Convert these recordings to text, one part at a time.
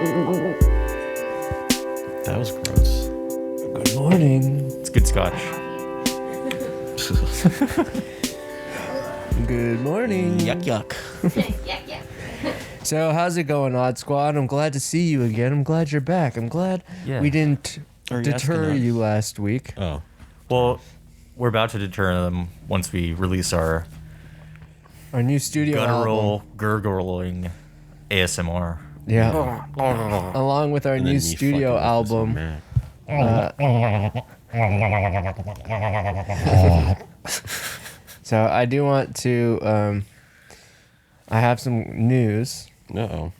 That was gross. Good morning. It's good scotch. Good morning. Yuck, yuck. Yeah. So, how's it going, Odd Squad? I'm glad to see you again. I'm glad you're back. I'm glad we didn't Are you deter asking us? you last week. Oh. Well, we're about to deter them once we release our Our new studio guttural, gurgling ASMR. album. Yeah. Along with our And then new me studio fucking with this album. Mac. So, I do want to. I have some news. Uh-oh.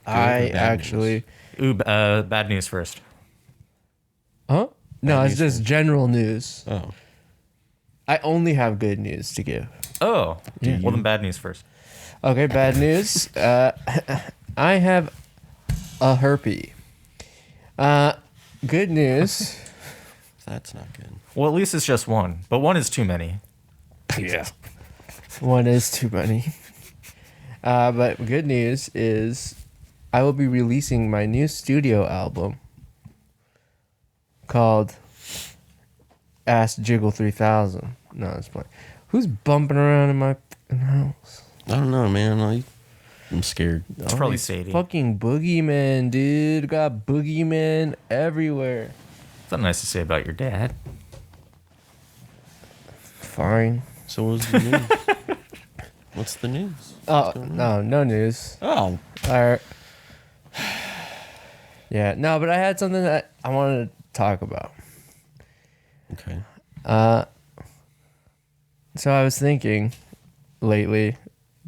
I bad actually. Ooh, bad news first. Huh? No, Bad it's news just general news. Oh. I only have good news to give. Oh, Yeah. well then bad news first. Okay, bad news. I have a herpy. Good news. That's not good. Well, at least it's just one, but one is too many. Yeah. One is too many. But good news is I will be releasing my new studio album called Ass Jiggle 3000. No, it's fine. Who's bumping around in my house? I don't know, man. I'm scared. It's probably these Sadie. Fucking boogeymen, dude. Got boogeymen everywhere. Is that nice to say about your dad? Fine. So what's the news? What's the news? Oh, no news. Oh. Alright. Yeah, no, but I had something that I wanted to talk about. Okay. So I was thinking lately,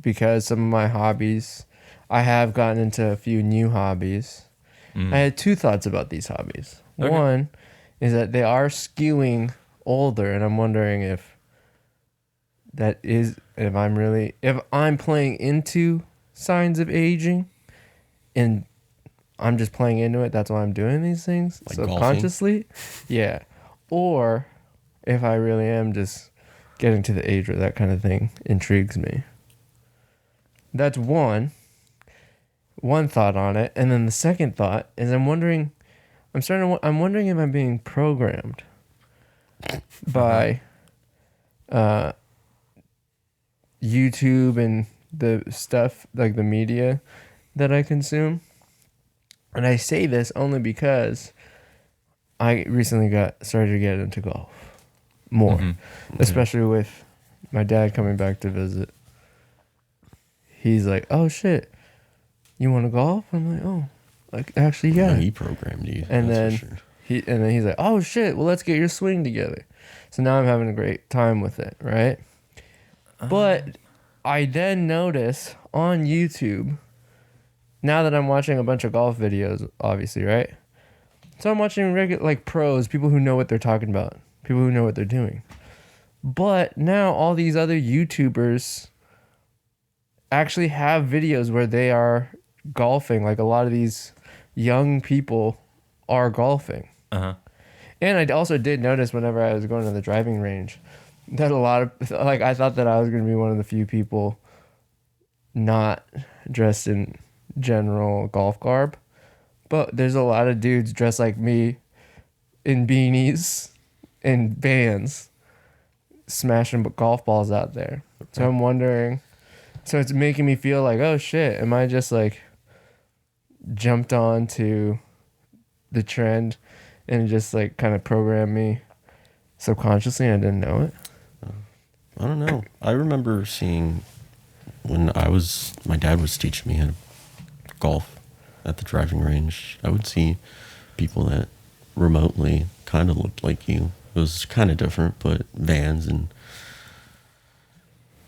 because some of my hobbies, I have gotten into a few new hobbies. I had two thoughts about these hobbies. Okay. One is that they are skewing older, and I'm wondering if if I'm playing into signs of aging, and I'm just playing into it. That's why I'm doing these things Like subconsciously. Yeah, or if I really am just getting to the age where that kind of thing intrigues me. That's one thought on it, and then the second thought is I'm wondering if I'm being programmed by YouTube and the stuff, like the media that I consume. And I say this only because I recently started to get into golf more, especially with my dad coming back to visit. He's like, "Oh shit, you want to golf?" I'm like, "Oh, like actually, yeah." No, he programmed you. And that's then for sure. he's like, "Oh shit, well let's get your swing together." So now I'm having a great time with it, right? But I then notice on YouTube, now that I'm watching a bunch of golf videos, obviously, right? So I'm watching regular, like pros, people who know what they're talking about, people who know what they're doing. But now all these other YouTubers actually have videos where they are golfing. Like a lot of these young people are golfing. Uh-huh. And I also did notice whenever I was going to the driving range that a lot of, like, I thought that I was going to be one of the few people not dressed in general golf garb. But there's a lot of dudes dressed like me in beanies and Vans smashing golf balls out there. So I'm wondering, so it's making me feel like, oh shit, am I just like jumped on to the trend and just like kind of programmed me subconsciously and I didn't know it? I don't know. I remember seeing when my dad was teaching me how to golf at the driving range. I would see people that remotely kind of looked like you. It was kind of different, but Vans and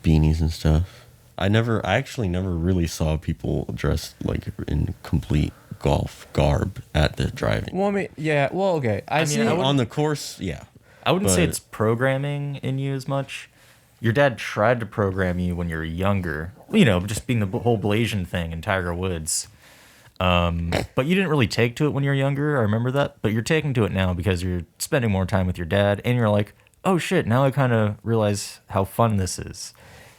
beanies and stuff. I actually never really saw people dressed like in complete golf garb at the driving. Well, I mean, yeah, well, okay. I see. On the course, yeah. I wouldn't say But- it's programming in you as much. Your dad tried to program you when you were younger. You know, just being the whole Blasian thing and Tiger Woods. But you didn't really take to it when you were younger. I remember that. But you're taking to it now because you're spending more time with your dad. And you're like, oh shit, now I kind of realize how fun this is.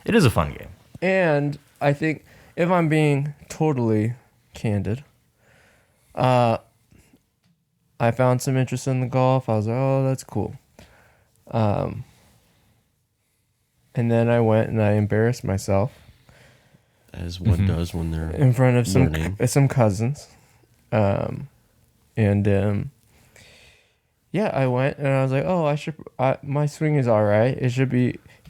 It is a fun game. And I think if I'm being totally candid, I found some interest in the golf. I was like, oh, that's cool. And then I went and I embarrassed myself As one does when they're in front of learning. some cousins. Yeah, I went and I was like, oh, my swing is all right. It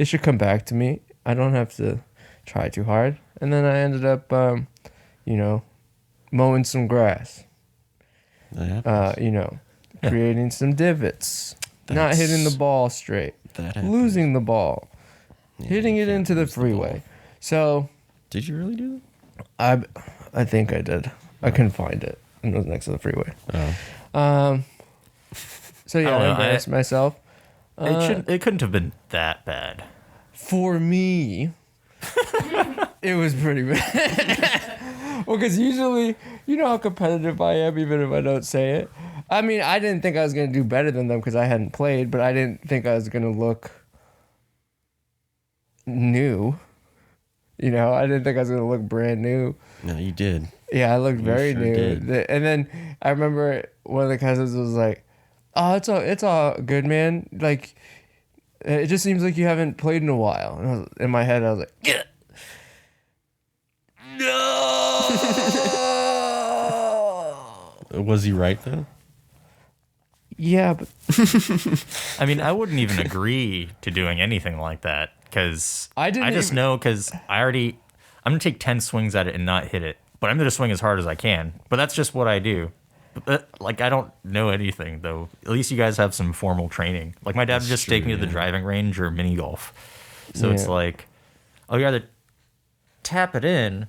should come back to me. I don't have to try too hard. And then I ended up, mowing some grass. That happens. Creating some divots, not hitting the ball straight, That happens. losing the ball, Yeah, hitting you it can't into the lose the ball. freeway. So Did you really do that? I think I did. I couldn't find it. It was next to the freeway. Oh. So yeah, I don't I know, embarrassed myself. It couldn't have been that bad. For me, it was pretty bad. Well, because usually, you know how competitive I am, even if I don't say it. I mean, I didn't think I was going to do better than them because I hadn't played, but I didn't think I was going to look new. I didn't think I was going to look brand new. No, you did. Yeah, I looked very sure new. did. And then I remember one of the cousins was like, "Oh, it's all good, man. Like, it just seems like you haven't played in a while." And in my head, I was like, "Yeah, no." Was he right though? Yeah, but I mean, I wouldn't even agree to doing anything like that because I didn't just even- know because I'm gonna take 10 swings at it and not hit it, but I'm gonna swing as hard as I can. But that's just what I do. But, I don't know anything though. At least you guys have some formal training. Like my dad would just take me to the driving range or mini golf. So it's Yeah. like, oh, you either tap it in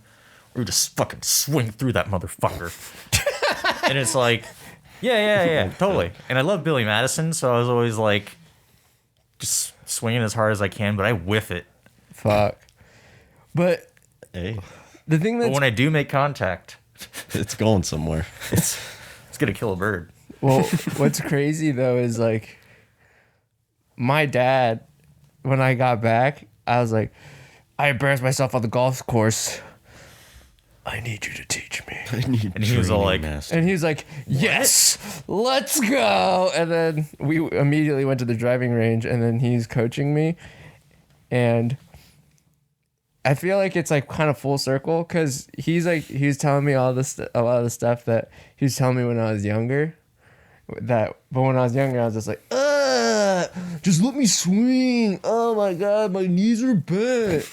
or you just fucking swing through that motherfucker. And it's like, yeah, totally. And I love Billy Madison, so I was always like, just swinging as hard as I can, but I whiff it. fuck. But Hey, the thing But that's when I do make contact, it's going somewhere. it's gonna kill a bird. well, what's crazy though is like my dad. When I got back, I was like, I embarrassed myself on the golf course. I need you to teach me. And he was all like, And he was like, yes, let's go. And then we immediately went to the driving range and then he's coaching me. And I feel like it's like kind of full circle because he was telling me a lot of the stuff that he was telling me when I was younger. But when I was younger, I was just like, just let me swing. Oh my God, my knees are bent.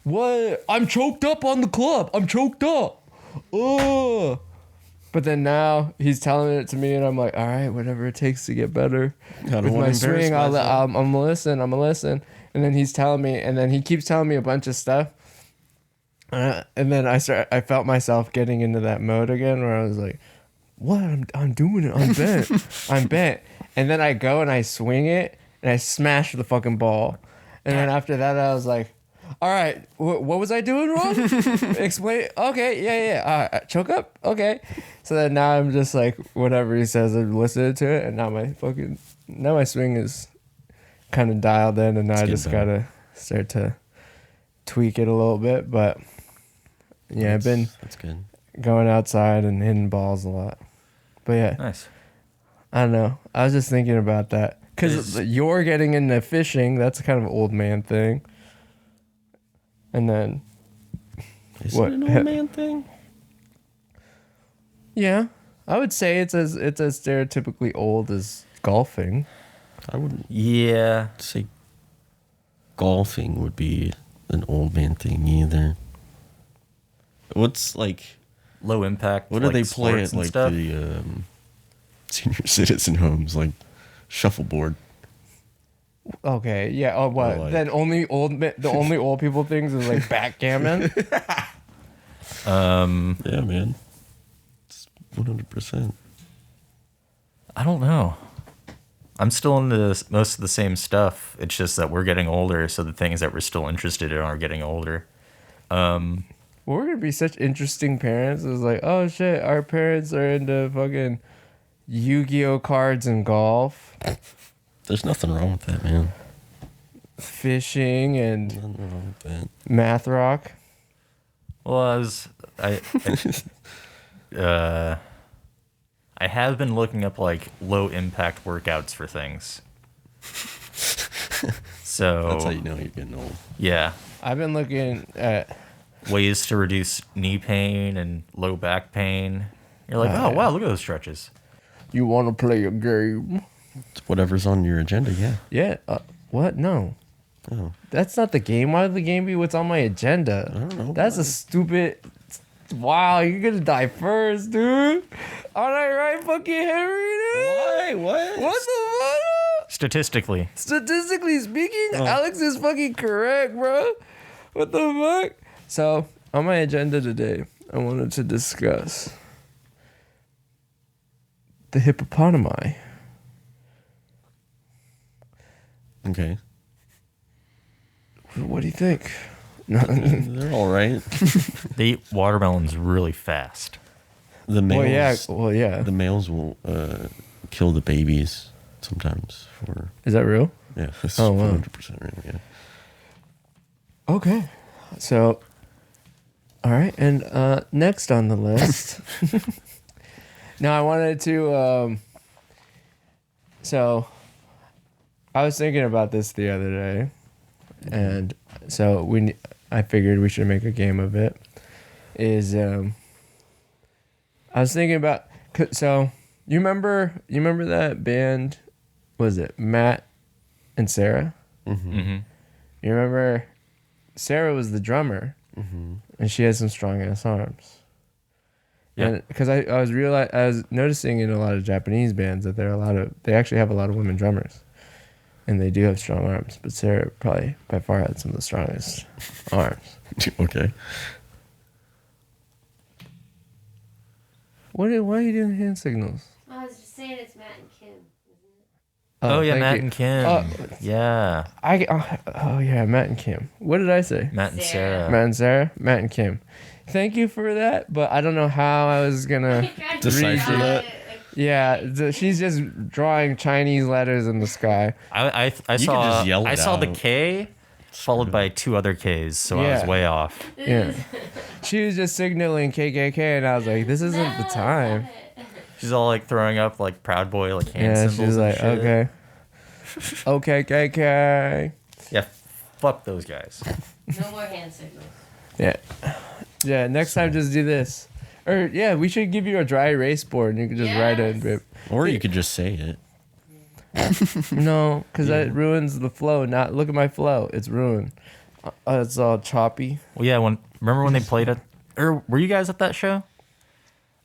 What? I'm choked up on the club. I'm choked up. Oh. But then now he's telling it to me, and I'm like, all right, whatever it takes to get better I don't with wanna my embarrass swing. myself. I'm gonna listen. I'm gonna listen. And then he's telling me, and then he keeps telling me a bunch of stuff. And then I felt myself getting into that mode again, where I was like, what? I'm doing it. I'm bent. I'm bent. And then I go and I swing it, and I smash the fucking ball. And then after that, I was like, all right, what was I doing wrong? Explain. Okay, yeah. Choke up. Okay. So then now I'm just like, whatever he says, I'm listening to it, and now my swing is kind of dialed in, and now I getting just better. gotta start to tweak it a little bit. But yeah, I've been That's good. going outside and hitting balls a lot. But yeah, nice. I don't know. I was just thinking about that because you're getting into fishing. That's kind of an old man thing. And then, Is What? it an old man thing? yeah, I would say it's as stereotypically old as golfing. I wouldn't Yeah. say golfing would be an old man thing either. What's like? Low impact. What do like, they play sports at and like stuff. the senior citizen homes, like shuffleboard? Okay, yeah. Oh, what? Or like- Then the only old people things is like backgammon. Yeah, man. It's 100%. I don't know. I'm still into most of the same stuff. It's just that we're getting older, so the things that we're still interested in are getting older. Well, we're gonna be such interesting parents. It's like, oh shit, our parents are into fucking Yu-Gi-Oh cards and golf, There's nothing wrong with that, man. fishing, and Nothing wrong with that. math rock. Well, I have been looking up like low impact workouts for things. So That's how you know you're getting old. yeah, I've been looking at. ways to reduce knee pain and low back pain. You're like, oh yeah. wow, look at those stretches. You want to play a game? It's whatever's on your agenda, yeah. Yeah. What? No. Oh, That's not the game. Why would the game be what's on my agenda? I don't know. That's a stupid. Wow, you're gonna die first, dude. Aren't I right, fucking Henry? Dude? why? What? What the fuck? Statistically, Statistically speaking, Alex is fucking correct, bro. What the fuck? So, on my agenda today, I wanted to discuss the hippopotami. Okay. What do you think? They're all right. they eat watermelons really fast. The males, Well, yeah. the males will kill the babies sometimes for Is that real? yeah. It's Oh, wow. 100% real. Yeah. Okay. So, all right. And next on the list. Now, I wanted to. So, I was thinking about this the other day. And so, I figured we should make a game of it. I was thinking about. So, you remember that band? Was it Matt and Sarah? Mm-hmm. You remember Sarah was the drummer, and she had some strong ass arms. Yeah. And because I was noticing in a lot of Japanese bands that they actually have a lot of women drummers, and they do have strong arms. But Sarah probably by far had some of the strongest arms. Okay. Why are you doing hand signals? I was just saying it's Matt and Kim, isn't it? Oh, yeah, thank Matt you. and Kim. Yeah, Yeah, Matt and Kim. What did I say? Matt and Sarah. Sarah. Matt and Sarah, Matt and Kim. Thank you for that, but I don't know how I was gonna. Decipher that? Yeah, she's just drawing Chinese letters in the sky. I could saw just yell it I saw the out. K followed by 2 other Ks, so I was Yeah. way off. Yeah, she was just signaling KKK, and I was like, "This isn't the time." She's all like throwing up like Proud Boy like hand Yeah, symbols. she was and like, shit. "Okay, KKK." Yeah, fuck those guys. No more hand signals. Yeah. Next time, just do this. Or yeah, we should give you a dry erase board, and you can just write it. Yes. Or you could just say it. No, because that ruins the flow. Look at my flow; it's ruined. It's all choppy. Well, yeah. Remember when they played at? Or were you guys at that show?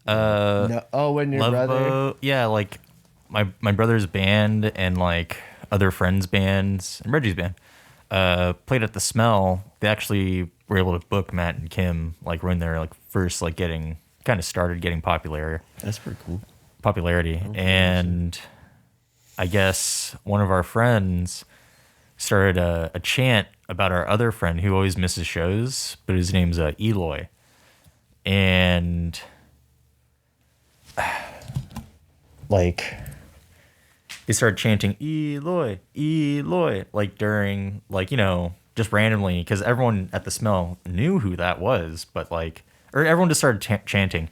No. Oh, when your Love brother. Boat. Yeah, like my brother's band and like other friends' bands and Reggie's band played at the Smell. They actually were able to book Matt and Kim like when they're like first like getting popularity. That's pretty cool. And I guess one of our friends started a chant about our other friend who always misses shows, but his name's Eloy. And like they started chanting Eloy, Eloy, like during like, you know, just randomly, because everyone at the Smell knew who that was, but like, or everyone just started chanting,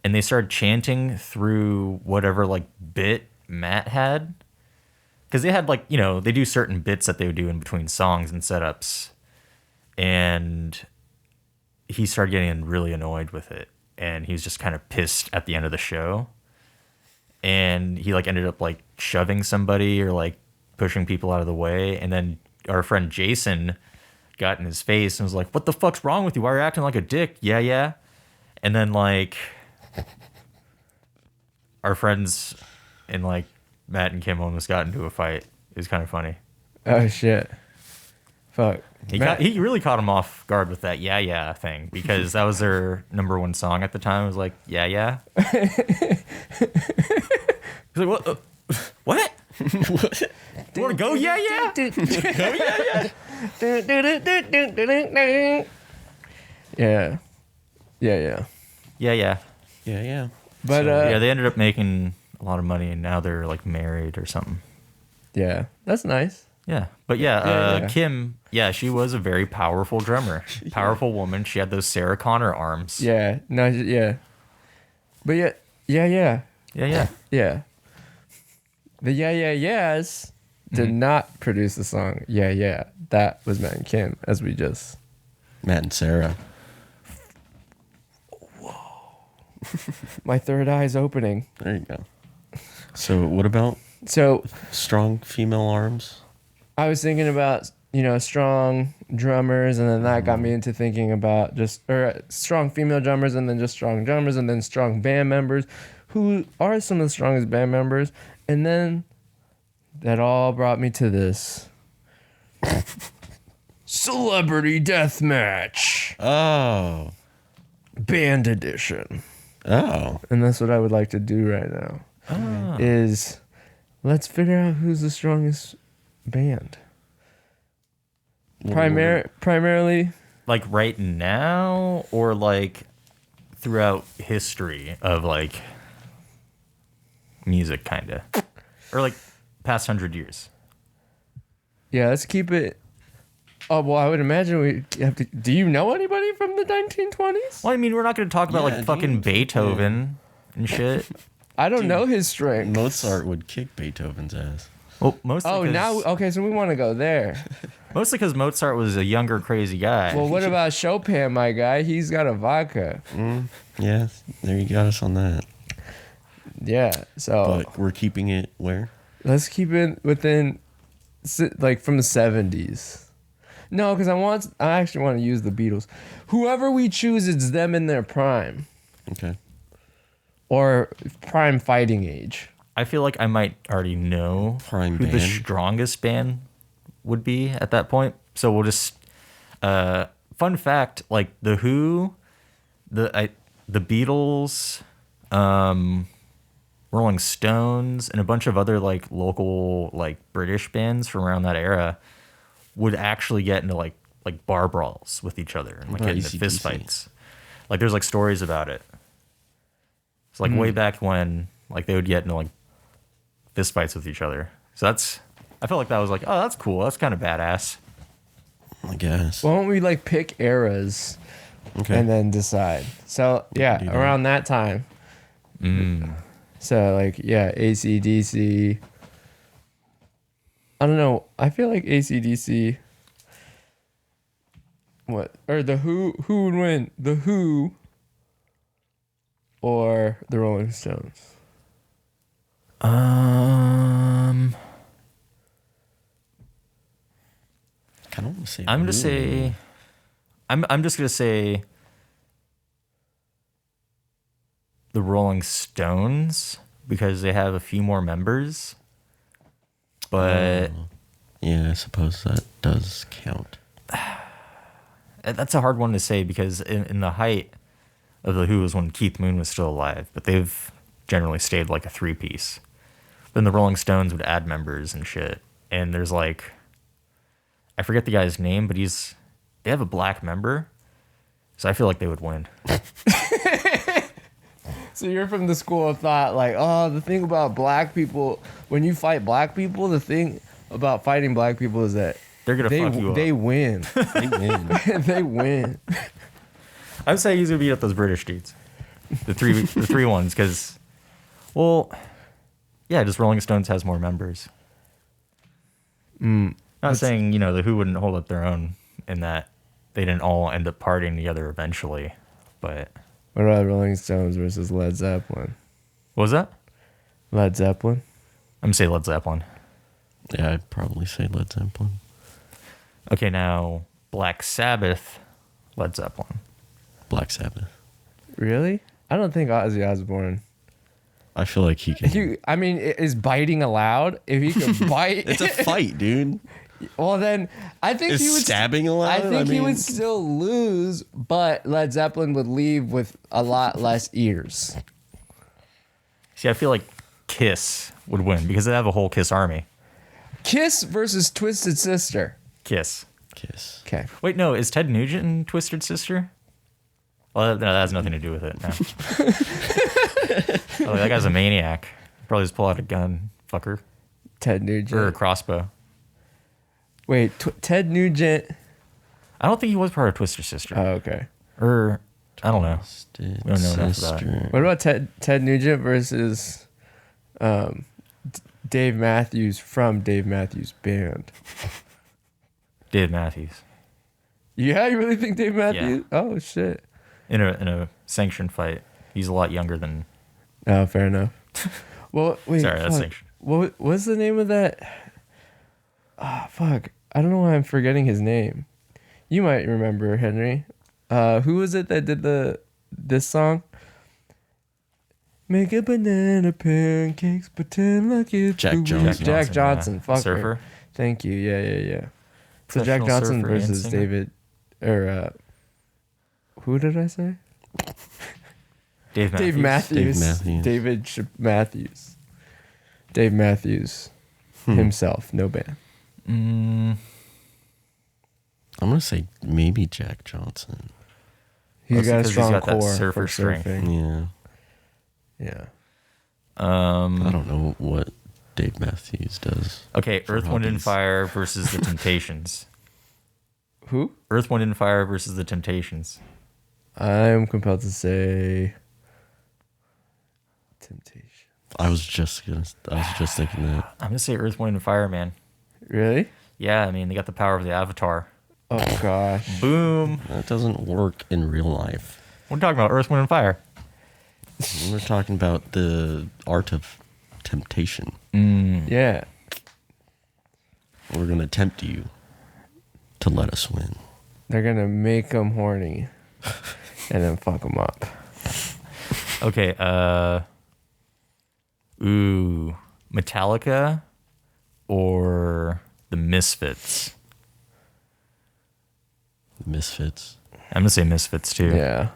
and they started chanting through whatever like bit Matt had, because they had like, you know, they do certain bits that they would do in between songs and setups, and he started getting really annoyed with it, and he was just kind of pissed at the end of the show, and he like ended up like shoving somebody or like pushing people out of the way, and then our friend Jason got in his face and was like, "What the fuck's wrong with you? Why are you acting like a dick?" Yeah. And then like our friends and like Matt and Kim almost got into a fight. It was kind of funny. Oh shit! Fuck. He really caught him off guard with that yeah thing, because that was their number one song at the time. It was like yeah. He's like, what? What? You want to go? Yeah. Go yeah. Yeah. Yeah. But Yeah, they ended up making a lot of money, and now they're like married or something. yeah, that's nice. Yeah, but Yeah. Kim, yeah, she was a very powerful drummer, powerful woman. She had those Sarah Connor arms. Yeah, no, yeah. But yeah. Yeah. Yeah. The Yeah Yeah Yeahs did not produce the song Yeah Yeah. That was Matt and Kim, as we just... Matt and Sarah. My third eye is opening. There you go. So what about So strong female arms? I was thinking about, strong drummers, and then that got me into thinking about strong female drummers, and then just strong drummers, and then strong band members. Who are some of the strongest band members? And then that all brought me to this. Celebrity Deathmatch Oh. Band Edition. Oh. And that's what I would like to do right now. Is let's figure out who's the strongest band. Primarily, Like right now, or like throughout history of like music, kind of, or like past 100 years. yeah, let's keep it. Oh, well, I would imagine we have to. Do you know anybody from the 1920s? Well, I mean, we're not going to talk about Yeah, like fucking dude. Beethoven and shit. I don't know his strength. Mozart would kick Beethoven's ass. Well, mostly. Oh, now okay, so we want to go there. Mostly because Mozart was a younger, crazy guy. Well, what about Chopin, my guy? He's got a vodka. Yeah, there you got us on that. Yeah, so But we're keeping it where? let's keep it within, like, from the 70s. No, because I actually want to use the Beatles. Whoever we choose, it's them in their prime Okay. or prime fighting age. I feel like I might already know Prime who the band. strongest band would be at that point. So we'll just fun fact, like the Who, the Beatles, Rolling Stones, and a bunch of other like local like British bands from around that era would actually get into like bar brawls with each other and like About get into AC/DC? fist fights. Like there's like stories about it. It's like way back when like they would get into like fist fights with each other. So I felt like that was like, oh, that's cool. That's kind of badass. I guess. Why don't we, like, pick eras Okay. and then decide? So, yeah, do that. around that time. So, like, yeah, AC/DC. I don't know. I feel like AC/DC. What? Or the Who would win? The Who or the Rolling Stones? I don't want to say. I'm gonna Who. say, I'm just gonna say the Rolling Stones because they have a few more members. But Yeah, I suppose that does count. that's a hard one to say because in the height of the Who was when Keith Moon was still alive, but they've generally stayed like a three-piece. Then the Rolling Stones would add members and shit. And there's like, I forget the guy's name, but they have a black member. So I feel like they would win. So you're from the school of thought, like, oh, the thing about black people, when you fight black people, the thing about fighting black people is that They're going to fuck you up. they win. They win. They win. I would say he's going to beat up those British dudes. The three ones, because, well, yeah, just Rolling Stones has more members. Not saying, the Who wouldn't hold up their own in that they didn't all end up partying together eventually, but... What about Rolling Stones versus Led Zeppelin? What was that? Led Zeppelin? I'm going to say Led Zeppelin. Yeah, I'd probably say Led Zeppelin. Okay, now Black Sabbath, Led Zeppelin. Black Sabbath. Really? I don't think Ozzy Osbourne. I feel like he can. Is biting allowed? If he could bite, It's a fight, dude. well, then I think Is he would. stabbing allowed? I think he mean, would still lose, but Led Zeppelin would leave with a lot less ears. See, I feel like Kiss would win because they have a whole Kiss army. Kiss versus Twisted Sister. Kiss. Kiss. Okay. Wait, no, is Ted Nugent in Twisted Sister? Well, no, that has nothing to do with it. No. Oh, that guy's a maniac. Probably just pull out a gun, fucker, Ted Nugent. or a crossbow. Wait, Ted Nugent. I don't think he was part of Twisted Sister. Oh, okay. Or I don't know. Twisted We don't know enough about it. Sister. What about Ted Nugent versus Dave Matthews from Dave Matthews Band. Dave Matthews Yeah, you really think Dave Matthews? Yeah. Oh shit. in a sanctioned fight. He's a lot younger than. Oh, fair enough. Well, wait. Sorry, that's sanctioned. What's the name of that? Ah, fuck. I don't know why I'm forgetting his name. You might remember, Henry. Who was it that did this song? Make a banana pancakes, pretend like it's Jack the week. Johnson. Jack Johnson. Yeah. Fuck Surfer. her. Thank you. Yeah. So Jack Professional Johnson surfer and versus singer. David, or who did I say? Dave Matthews. Dave Matthews. Dave Matthews. Matthews. Dave Matthews himself. No ban. I'm gonna say maybe Jack Johnson. He's Mostly got a 'cause strong that core surfer for strength. surfing. Yeah. Yeah. I don't know what Dave Matthews does. Okay, for Earth, Wind, and hobbies. Fire versus the Temptations. Who? Earth, Wind, and Fire versus the Temptations. I'm compelled to say Temptation. I was just thinking that. I'm gonna say Earth, Wind, and Fire, man. Really? Yeah, I mean they got the power of the Avatar. Oh gosh. Boom. That doesn't work in real life. We're talking about Earth, Wind, and Fire. We're talking about the art of temptation. Yeah. We're gonna tempt you to let us win. They're gonna make them horny and then fuck them up. Okay. Metallica or the Misfits. The Misfits. I'm gonna say Misfits too. Yeah.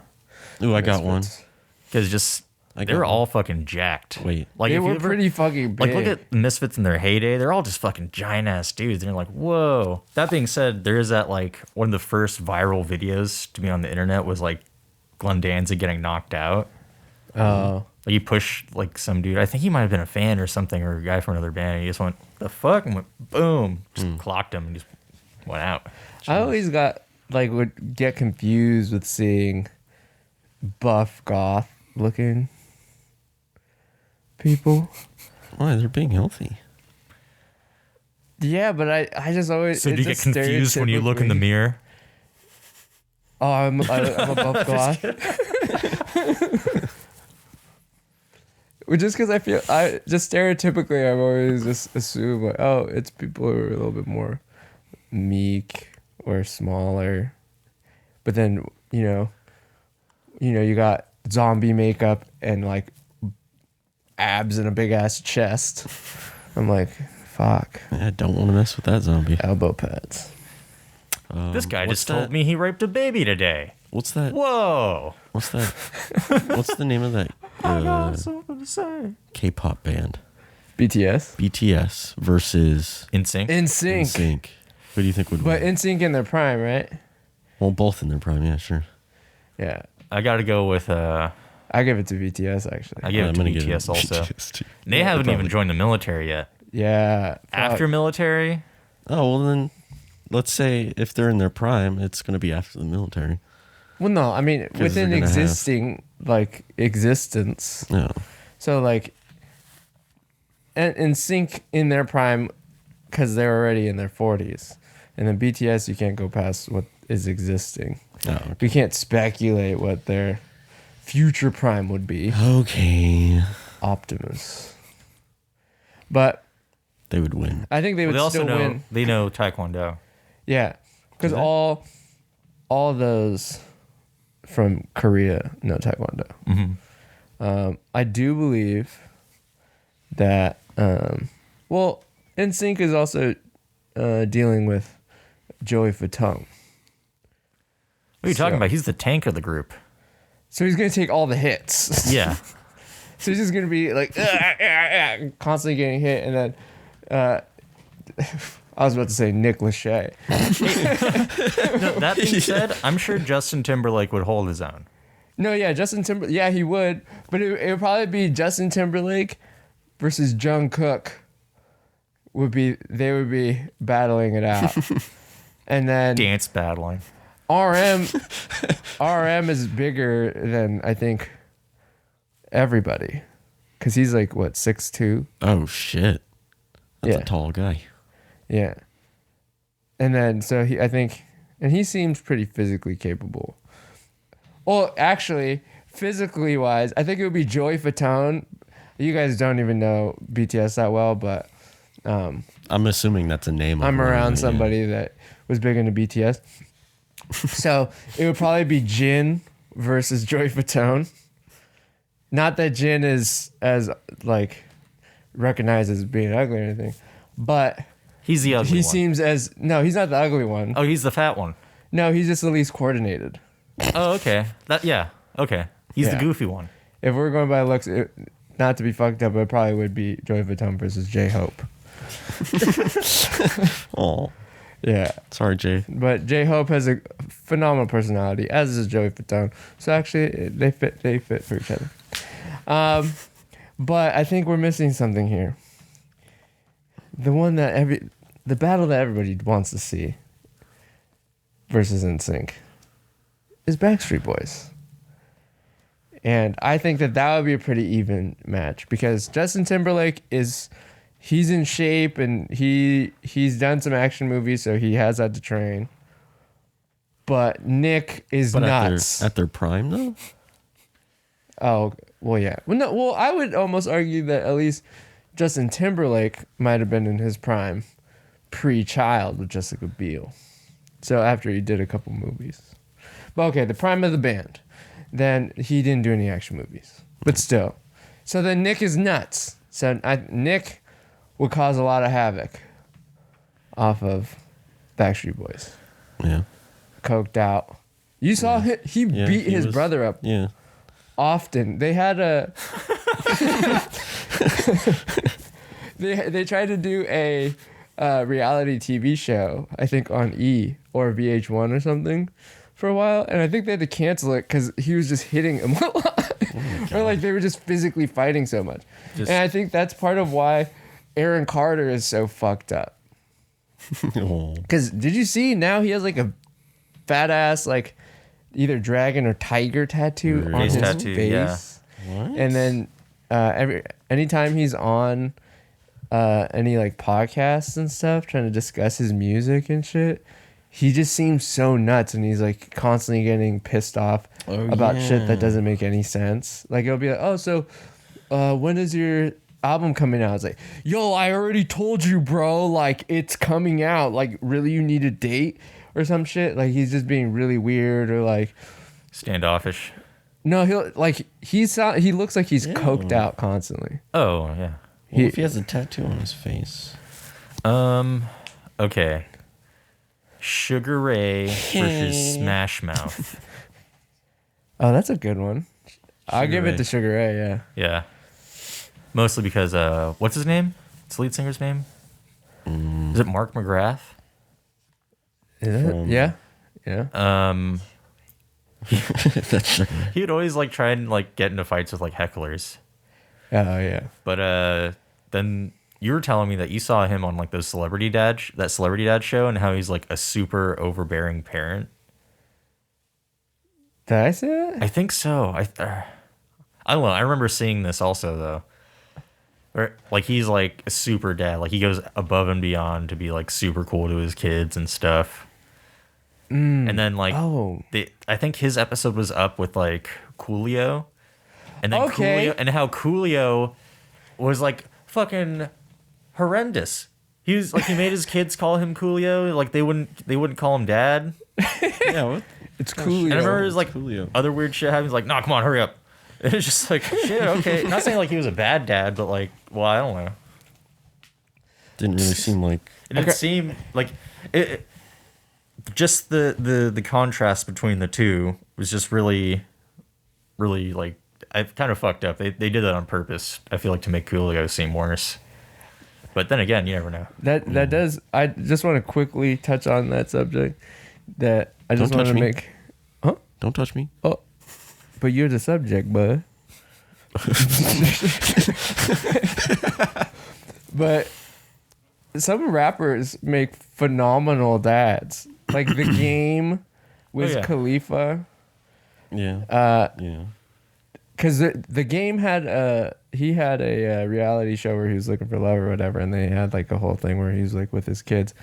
Ooh, I got one. Misfits. Because just I got they're one. all fucking jacked. Wait. like They if you were ever- pretty fucking big. Like, look at the Misfits in their heyday. They're all just fucking giant ass dudes. And you're like, whoa. That being said, there is that, like, one of the first viral videos to be on the internet was, like, Glenn Danzig getting knocked out. Oh. Like, he pushed, like, some dude. I think he might have been a fan or something, or a guy from another band. And he just went, the fuck? And went, boom. Just clocked him and just went out. I always would get confused with seeing buff goth looking people. Why? They're being healthy. Yeah, but I just always. So do you get confused when you look in the stereotypically- mirror? Oh, I'm a buff goth. Well, just because I just stereotypically I've always just assumed like, oh, it's people who are a little bit more meek or smaller, but then you got zombie makeup and like abs and a big ass chest. I'm like, fuck, I don't want to mess with that zombie. elbow pads. This guy what's just told that? me he raped a baby today. What's that? Whoa. What's that? What's the name of that Something to say. K-pop band? BTS, BTS versus In sync. NSYNC, NSYNC. Who do you think would but win? NSYNC in their prime, right? Well, both in their prime. Yeah, sure. Yeah, I got to go with. I give it to BTS actually. I give I'm it to gonna give BTS also. BTS too. And they haven't even joined the military yet. Yeah, fuck. After military, Oh well, then let's say if they're in their prime, it's going to be after the military. Well, no, I mean they're within gonna have- existing like existence. No. So like, and sync in their prime, because they're already in their 40s, and then BTS you can't go past what is existing. Oh, okay. We can't speculate what their future prime would be. Okay. Optimus, but They would win. I think they would they also still know win. they know Taekwondo. Yeah, because Do they? all those from Korea know Taekwondo. Mm-hmm. I do believe that NSYNC is also dealing with Joey Fatone. What are you talking So- about? He's the tank of the group. So he's gonna take all the hits. Yeah. So he's just gonna be like constantly getting hit, and then I was about to say Nick Lachey. No, that being said, I'm sure Justin Timberlake would hold his own. No, yeah, Justin Timberlake. Yeah, he would, but it would probably be Justin Timberlake versus Jungkook. They would be battling it out, and then Dance battling. RM is bigger than I think everybody. because he's like what 6'2". Oh shit, that's Yeah. a tall guy. Yeah. And then so I think, and he seems pretty physically capable. Well, actually, physically wise, I think it would be Joey Fatone. You guys don't even know BTS that well, but I'm assuming that's a name. I'm of one, around yeah. somebody that was big into BTS. So it would probably be Jin versus Joey Fatone. Not that Jin is as like recognized as being ugly or anything, but He's the ugly he one. seems as no, he's not the ugly one. Oh, he's the fat one. No, he's just the least coordinated. Oh, okay. Okay. He's the Yeah. goofy one. If we're going by looks, not to be fucked up, but it probably would be Joey Fatone versus J-Hope. Oh, Yeah. sorry, Jay. But J-Hope has a phenomenal personality, as does Joey Fatone. So actually, they fit for each other. But I think we're missing something here. The one that the battle that everybody wants to see versus NSYNC is Backstreet Boys. And I think that would be a pretty even match because Justin Timberlake he's in shape and he's done some action movies, so he has had to train. But Nick is But nuts. at their prime though. Oh, well, yeah. Well, I would almost argue that at least Justin Timberlake might have been in his prime pre-Child with Jessica Biel. So after he did a couple movies. But okay, the prime of the band. Then he didn't do any action movies. But still. So then Nick is nuts. So Nick would cause a lot of havoc off of Backstreet Boys. Yeah. Coked out. You saw he Yeah, beat he his was- brother up Yeah. often. They had a they tried to do a reality TV show, I think on E or VH1 or something for a while, and I think they had to cancel it because he was just hitting him a lot. Or like they were just physically fighting so much. Just- And I think that's part of why Aaron Carter is so fucked up. Oh. Because did you see now he has like a fat ass like either dragon or tiger tattoo on Face his tattoo, face. yeah. What? And then anytime he's on any like podcasts and stuff trying to discuss his music and shit, he just seems so nuts and he's like constantly getting pissed off about shit that doesn't make any sense. Like it'll be like, oh, so when is your album coming out? It's like, yo, I already told you, bro, like it's coming out. Like really you need a date or some shit. Like he's just being really weird or like Standoffish. no, he looks like he's coked out constantly. Oh, yeah. What if he has a tattoo on his face? Okay. Sugar Ray versus Smash Mouth. Oh, that's a good one. I'll Sugar give Ray. it to Sugar Ray, yeah. Yeah. Mostly because, what's his name? What's the lead singer's name? Is it Mark McGrath? Is it? Yeah. Yeah. That's Sugar Ray. He would always like try and like get into fights with like hecklers. Oh, yeah. But then you were telling me that you saw him on like those that Celebrity Dad show and how he's like a super overbearing parent. Did I say that? I think so. I don't know. I remember seeing this also though. Or, like he's like a super dad. Like he goes above and beyond to be like super cool to his kids and stuff. And then like I think his episode was up with like Coolio. And then Okay. Coolio and how Coolio was like fucking horrendous. He was like he made his kids call him Coolio. Like they wouldn't call him dad. Yeah. What? It's And I Coolio. remember his like Coolio. other weird shit happened. He's like, nah, come on, hurry up. And it's just like shit, okay. Not saying like he was a bad dad, but like, well, I don't know. Didn't really seem like. It didn't seem like it just the contrast between the two was just really like I kind of fucked up. They did that on purpose. I feel like to make Coolio seem worse. But then again, you never know. That does. I just want to quickly touch on that subject. That I just Don't want touch to me. make. Huh? Don't touch me. Oh, but you're the subject, bud. But some rappers make phenomenal dads. Like The Game with yeah. Khalifa. Yeah. Uh, Yeah. because the game had he had a reality show where he was looking for love or whatever, and they had like a whole thing where he was like with his kids.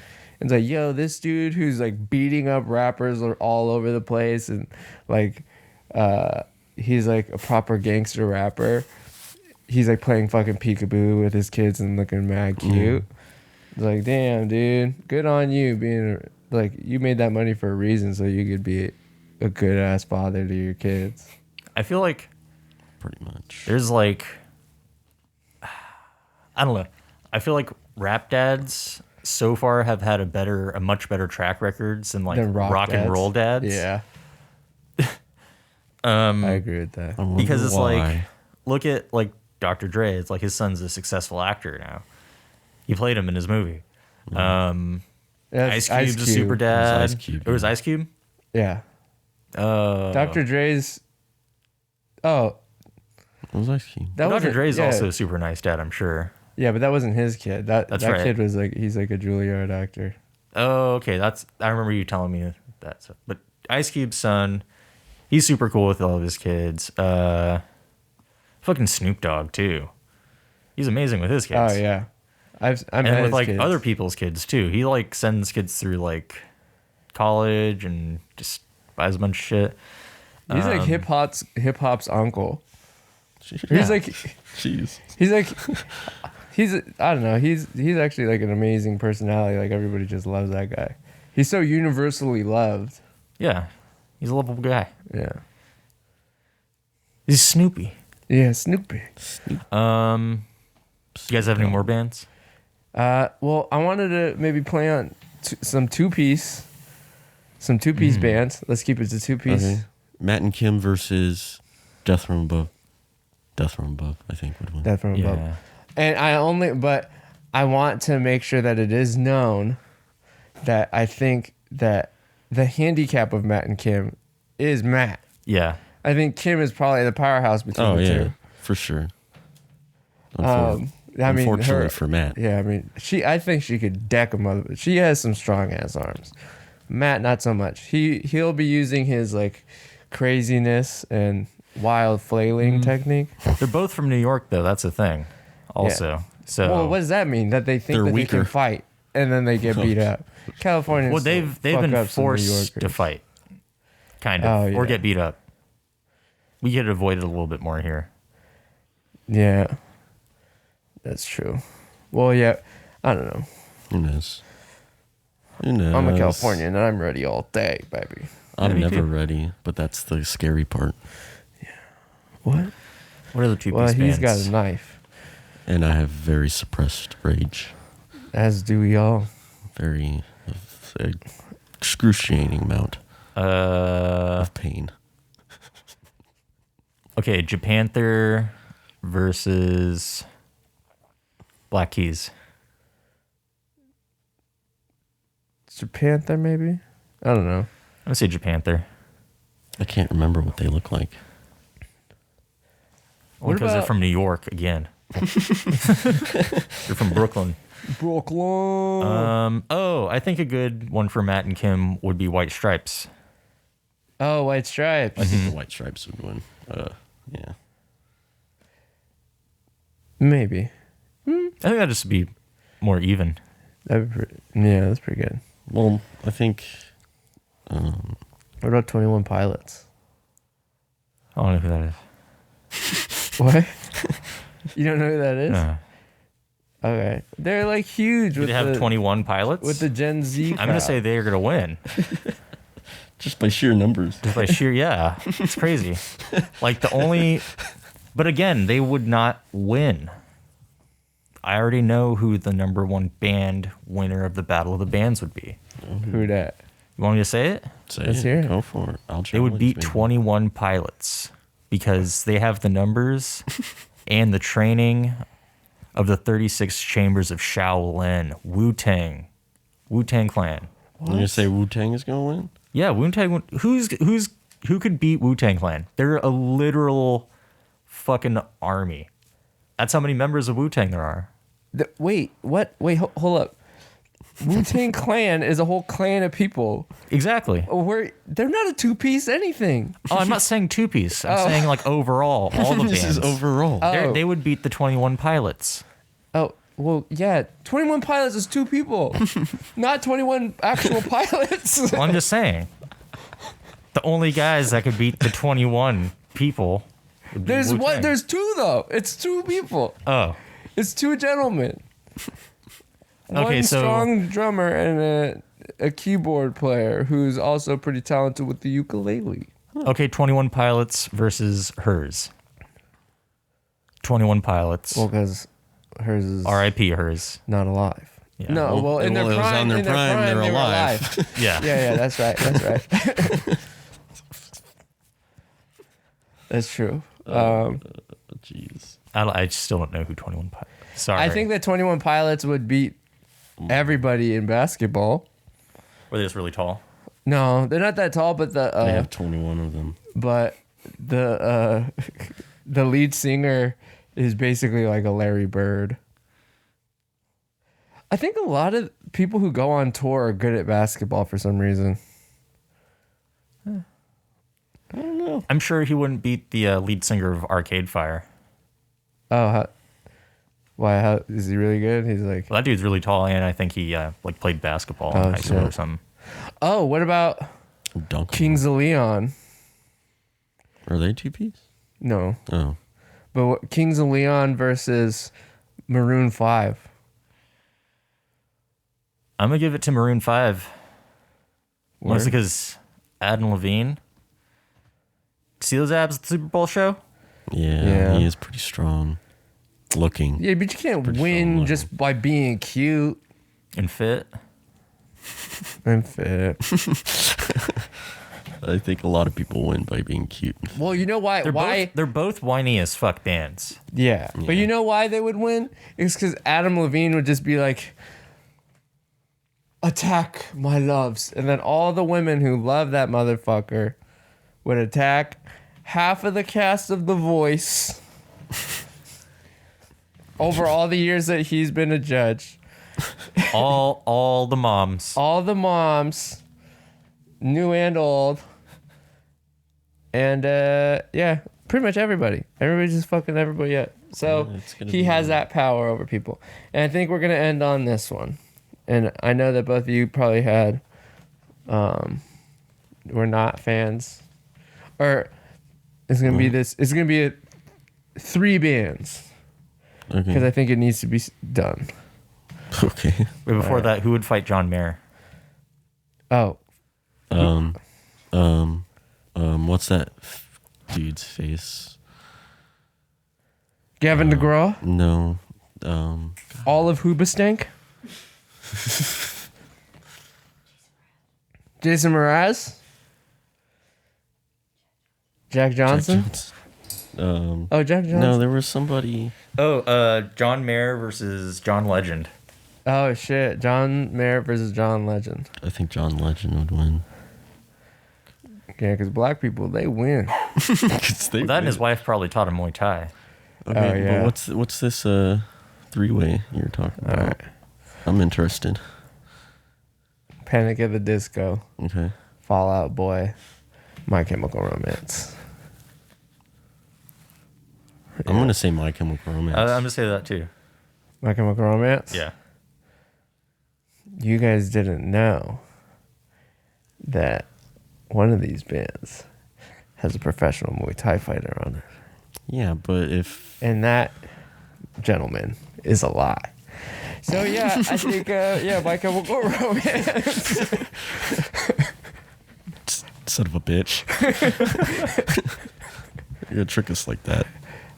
And it's like, yo, this dude who's like beating up rappers all over the place, and like he's like a proper gangster rapper. He's like playing fucking peekaboo with his kids and looking mad cute. It's like, damn, dude, good on you being like, you made that money for a reason so you could be a good ass father to your kids. I feel like Pretty much. there's like, I don't know. I feel like rap dads so far have had a much better track records than like Than rock and dads. roll dads. Yeah. I agree with that. I wonder Because it's why. like, look at like Dr. Dre. It's like his son's a successful actor now. He played him in his movie. That's Ice Cube's a super dad. Ice Cube, It was Ice Cube. Yeah. Uh, Dr. Dre's. Oh, What was Ice Cube? that Dr. wasn't- Dre's yeah, also a super nice dad, I'm sure. Yeah, but that wasn't his kid. That's that right. kid was like, he's like a Juilliard actor. Oh, okay. I remember you telling me that stuff. But Ice Cube's son, he's super cool with all of his kids. Fucking Snoop Dogg too. He's amazing with his kids. Oh yeah, I met And with his like kids. other people's kids too. He like sends kids through like college and just buys a bunch of shit. He's like hip hop's uncle. Yeah. He's like Jeez. he's like he's I don't know. He's actually like an amazing personality. Like everybody just loves that guy. He's so universally loved. Yeah. He's a lovable guy. Yeah. He's Snoopy. Yeah, Snoopy. You guys have any more bands? Well, I wanted to maybe play on some two-piece bands. Let's keep it to two-piece. Okay. Matt and Kim versus Death from Above. Death from Above, I think, would win. Death from Above. Yeah. And but I want to make sure that it is known that I think that the handicap of Matt and Kim is Matt. Yeah. I think Kim is probably the powerhouse between Oh, the yeah, two. for sure. I mean, Unfortunately her, for Matt. yeah, I mean, I think she could deck a mother. She has some strong ass arms. Matt, not so much. He'll be using his like craziness and wild flailing technique. They're both from New York though. That's a thing. Also. So Well, what does that mean? That they think They're that they weaker. can fight and then they get beat up. California. Well, they've been forced to fight, kind of, Oh, or yeah. get beat up. We could avoid it a little bit more here. Yeah, that's true. Well, yeah, I don't know. Who knows? Who knows? I'm a Californian and I'm ready all day, baby. I'm Yeah, me never too. ready, but that's the scary part. What? What are the two Well, piece he's got bands? a knife, And I have very suppressed rage. as do we all. Very excruciating amount of pain. Okay, Japanther versus Black Keys. It's a panther, maybe. I don't know. I'm gonna say Japanther. I can't remember what they look like. Only because they're about- from New York again. They're from Brooklyn. Brooklyn. I think a good one for Matt and Kim would be White Stripes. Oh, White Stripes. I think the White Stripes would win. Yeah. Maybe. I think that'd just be more even. That'd be yeah, that's pretty good. Well, I think What about 21 Pilots? I don't know who that is. What? You don't know who that is? No. Okay. They're like huge Do with they have the 21 pilots? with the Gen Z. I'm gonna crowd. say they're gonna win. just by sheer numbers. Just by sheer, yeah, it's crazy. Like but again, they would not win. I already know who the number one band winner of the Battle of the Bands would be. Who that? You want me to say it? Say Let's it. hear it. Go for it. I'll They would challenge, beat baby. 21 Pilots because they have the numbers and the training of the 36 chambers of Shaolin, Wu-Tang Clan. You're gonna say Wu Tang is gonna win? Yeah, Wu-Tang. Who could beat Wu-Tang Clan? They're a literal fucking army. That's how many members of Wu-Tang there are. Wait, what? Wait, hold up. Wu-Tang Clan is a whole clan of people. Exactly. They're not a two-piece anything. Oh, I'm not saying two-piece. I'm Oh. saying like overall, all the This bands. is overall. Oh. They would beat the 21 Pilots. Oh, well, yeah. 21 Pilots is two people, not 21 actual pilots. Well, I'm just saying. The only guys that could beat the 21 people would be There's Wu-Tang. what? There's two though. It's two people. Oh. It's two gentlemen. Okay, One so- strong drummer and a keyboard player who's also pretty talented with the ukulele. Okay, 21 Pilots versus hers. 21 Pilots. Well, because hers is R.I.P. hers. not alive. Yeah. No, well, in their well, it was prime, on their in their prime, prime, they're they were alive. alive. Yeah. Yeah, that's right. That's right. That's true. Jeez. I still don't know who 21 Pilots. Sorry. I think that 21 Pilots would beat everybody in basketball. Were they just really tall? No, they're not that tall, but They have 21 of them. the lead singer is basically like a Larry Bird. I think a lot of people who go on tour are good at basketball for some reason. I don't know. I'm sure he wouldn't beat the lead singer of Arcade Fire. Oh, why? How is he really good? He's like, Well, that dude's really tall, and I think he like played basketball Oh, in high school shit. or something. oh, what about Dunk. Kings of Leon? Are they two-piece? No, Oh. but Kings of Leon versus Maroon 5. I'm gonna give it to Maroon 5. Mostly Word. because Adam Levine. See those abs at the Super Bowl show? Yeah, Yeah. he is pretty strong looking. Yeah, but you can't Pretty win strong just by being cute And fit. and fit. I think a lot of people win by being cute. Well, you know why? They're both whiny as fuck bands. Yeah. But you know why they would win? It's because Adam Levine would just be like, attack my loves. And then all the women who love that motherfucker would attack half of the cast of The Voice over all the years that he's been a judge. all the moms. All the moms, new and old. And yeah, pretty much everybody. Everybody's just fucking everybody up. So Yeah, it's gonna he be- has that power over people. And I think we're gonna end on this one. And I know that both of you probably had were not fans. Or it's gonna be this it's gonna be 3 bands. Because Okay. I think it needs to be done. Okay. Wait, before that, who would fight John Mayer? Oh. What's that dude's face? Gavin DeGraw? No. Olive Hoobastank? Jason Mraz? Jack Johnson? Oh, Jack Johnson. No, there was somebody. Oh, John Mayer versus John Legend. Oh shit! John Mayer versus John Legend. I think John Legend would win. Yeah, because black people they win. 'Cause they Well, that and his win. wife probably taught him Muay Thai. Okay, Oh, yeah. But what's this 3-way you're talking about? All right. I'm interested. Panic at the Disco, Okay. Fall Out Boy, My Chemical Romance. I'm gonna say My Chemical Romance. I'm gonna say that too. My Chemical Romance. Yeah. You guys didn't know that one of these bands has a professional Muay Thai fighter on it. Yeah, but if And that gentleman is a lie. So yeah, I think My Chemical Romance. son of a bitch, you're gonna trick us like that.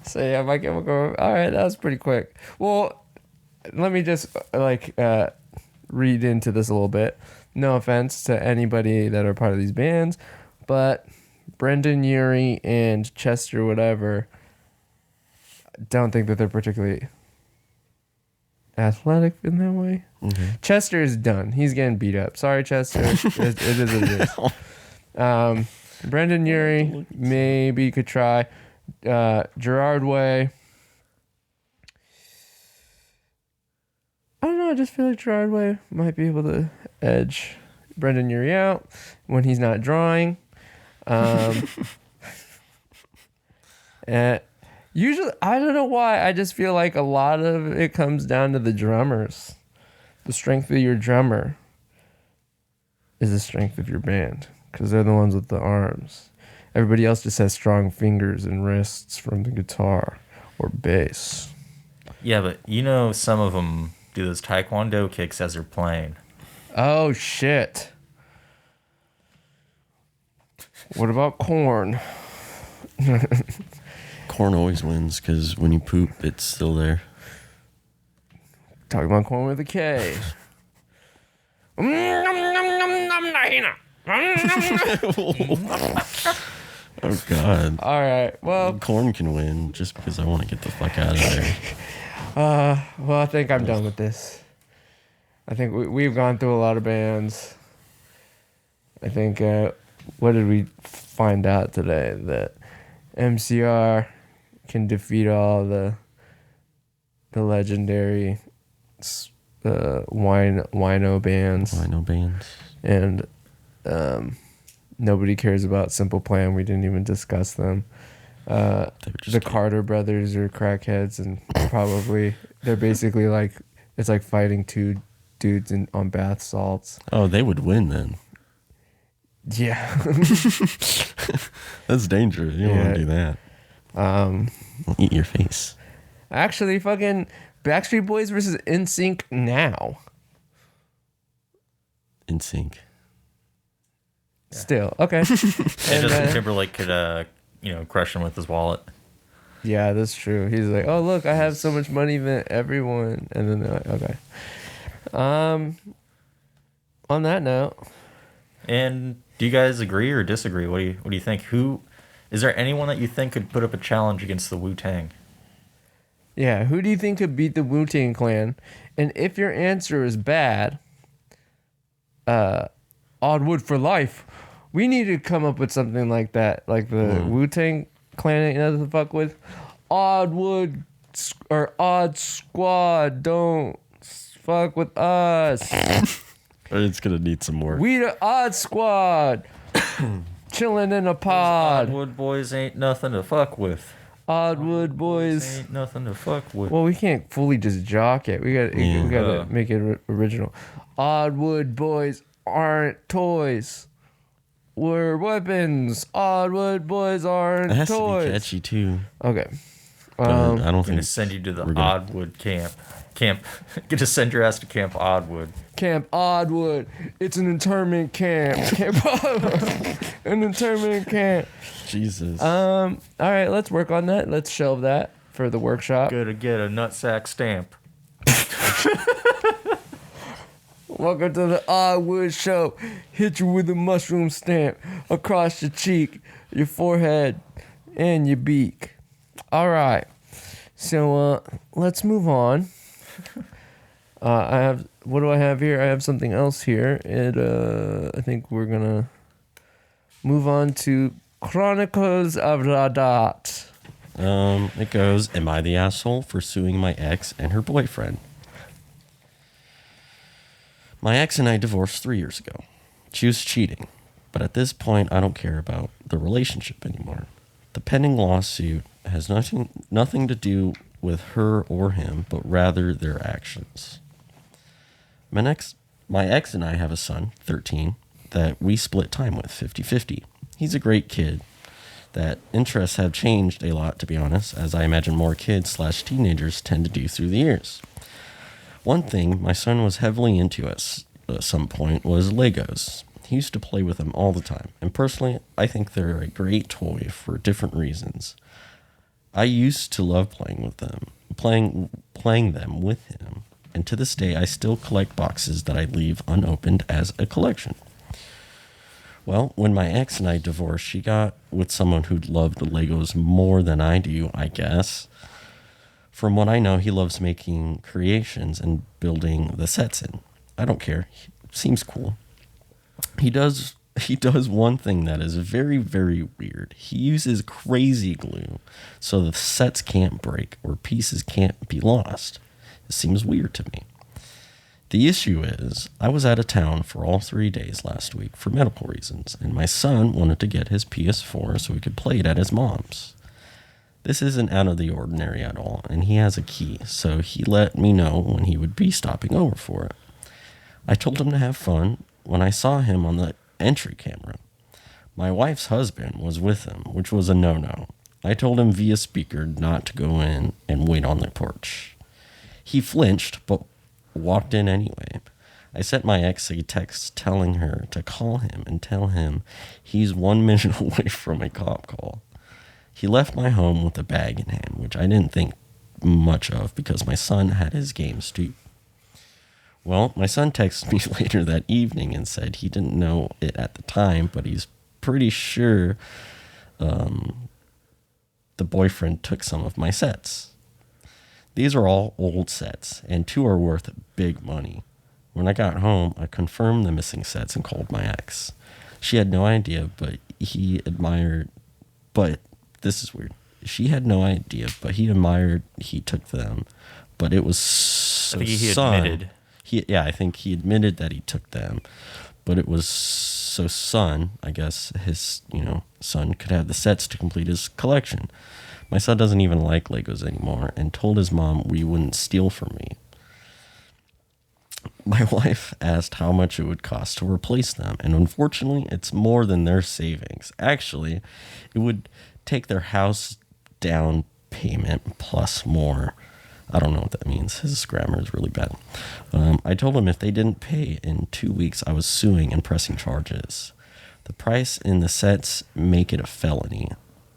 So yeah, My Chemical. All right, that was pretty quick. Well, let me just read into this a little bit. No offense to anybody that are part of these bands, but Brendan Urie and Chester whatever don't think that they're particularly athletic in that way. Okay. Chester is done. He's getting beat up. Sorry, Chester. it is what it is. Brendan Urie, maybe you could try. Gerard Way. I don't know. I just feel like Gerard Way might be able to edge Brendan Urie out when he's not drawing. And usually, I don't know why. I just feel like a lot of it comes down to the drummers. The strength of your drummer is the strength of your band because they're the ones with the arms. Everybody else just has strong fingers and wrists from the guitar or bass. Yeah, but you know some of them do those taekwondo kicks as they're playing. Oh, shit. What about Korn? Corn always wins because when you poop, it's still there. Talking about Korn with a K. Oh God. All right. Well, Corn can win just because I want to get the fuck out of there. I think I'm done with this. I think we've gone through a lot of bands. I think, what did we find out today? That MCR can defeat all the legendary wino bands. Wino bands. And nobody cares about Simple Plan. We didn't even discuss them. The Carter brothers are crackheads, and probably they're basically like, it's like fighting two dudes on bath salts. Oh, they would win then. Yeah. That's dangerous. You don't want to do that. Eat your face. Actually, fucking Backstreet Boys versus NSYNC now. In sync. Still okay. And Justin Timberlake could, crush him with his wallet. Yeah, that's true. He's like, oh look, I have so much money than everyone, and then they're like, okay. On that note, and do you guys agree or disagree? What do you think? Is there anyone that you think could put up a challenge against the Wu-Tang? yeah, who do you think could beat the Wu-Tang Clan? And if your answer is bad, Oddwood for life. We need to come up with something like that, like the Wu-Tang Clan ain't nothing to fuck with. Oddwood or Odd Squad, don't fuck with us. It's gonna need some more. We the Odd Squad, chilling in a pod. Oddwood boys ain't nothing to fuck with. Oddwood boys ain't nothing to fuck with. Well, we can't fully just jock it. We gotta make it original. Oddwood boys aren't toys. We're weapons. Oddwood boys aren't It has toys. to be catchy too. Okay. But I don't I'm think gonna send you to the Oddwood camp. Gonna send your ass to Camp Oddwood. Camp Oddwood. It's an internment camp. Camp Oddwood. An internment camp. Jesus. All right, let's work on that. Let's shelve that for the workshop. Gotta get a nutsack stamp. Welcome to the Oddwood Show. Hit you with a mushroom stamp across your cheek, your forehead, and your beak. All right. So let's move on. What do I have here? I have something else here. I think we're gonna move on to Chronicles of Radat. It goes, am I the asshole for suing my ex and her boyfriend? My ex and I divorced 3 years ago. She was cheating, but at this point, I don't care about the relationship anymore. The pending lawsuit has nothing to do with her or him, but rather their actions. My ex and I have a son, 13, that we split time with 50-50. He's a great kid. That interests have changed a lot, to be honest, as I imagine more kids/teenagers tend to do through the years. One thing my son was heavily into at some point was Legos. He used to play with them all the time, and personally, I think they're a great toy for different reasons. I used to love playing with them, playing them with him, and to this day, I still collect boxes that I leave unopened as a collection. Well, when my ex and I divorced, she got with someone who loved Legos more than I do, I guess. From what I know, he loves making creations and building the sets in. I don't care. Seems cool. He does one thing that is very, very weird. He uses crazy glue so the sets can't break or pieces can't be lost. It seems weird to me. The issue is, I was out of town for all 3 days last week for medical reasons, and my son wanted to get his PS4 so he could play it at his mom's. This isn't out of the ordinary at all, and he has a key, so he let me know when he would be stopping over for it. I told him to have fun when I saw him on the entry camera. My wife's husband was with him, which was a no-no. I told him via speaker not to go in and wait on the porch. He flinched, but walked in anyway. I sent my ex a text telling her to call him and tell him he's 1 minute away from a cop call. He left my home with a bag in hand, which I didn't think much of because my son had his games too. Well, my son texted me later that evening and said he didn't know it at the time, but he's pretty sure the boyfriend took some of my sets. These are all old sets, and 2 are worth big money. When I got home, I confirmed the missing sets and called my ex. She had no idea, but this is weird. She had no idea, but he admired he took them. But it was so I think he son. admitted. I think he admitted that he took them. But it was so son, I guess his, son could have the sets to complete his collection. My son doesn't even like Legos anymore and told his mom we wouldn't steal from me. My wife asked how much it would cost to replace them, and unfortunately, it's more than their savings. Actually, it would take their house down payment plus more. I don't know what that means. His grammar is really bad. I told him if they didn't pay in 2 weeks, I was suing and pressing charges. The price in the sets make it a felony.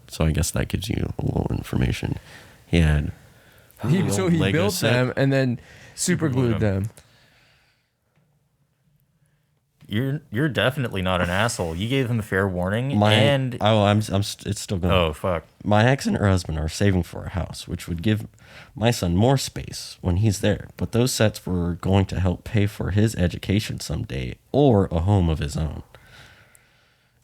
So I guess that gives you a little information. He had He Lego built set. them and then super glued them. You're definitely not an asshole. You gave him a fair warning, It's still going. Oh fuck. My ex and her husband are saving for a house, which would give my son more space when he's there. But those sets were going to help pay for his education someday or a home of his own.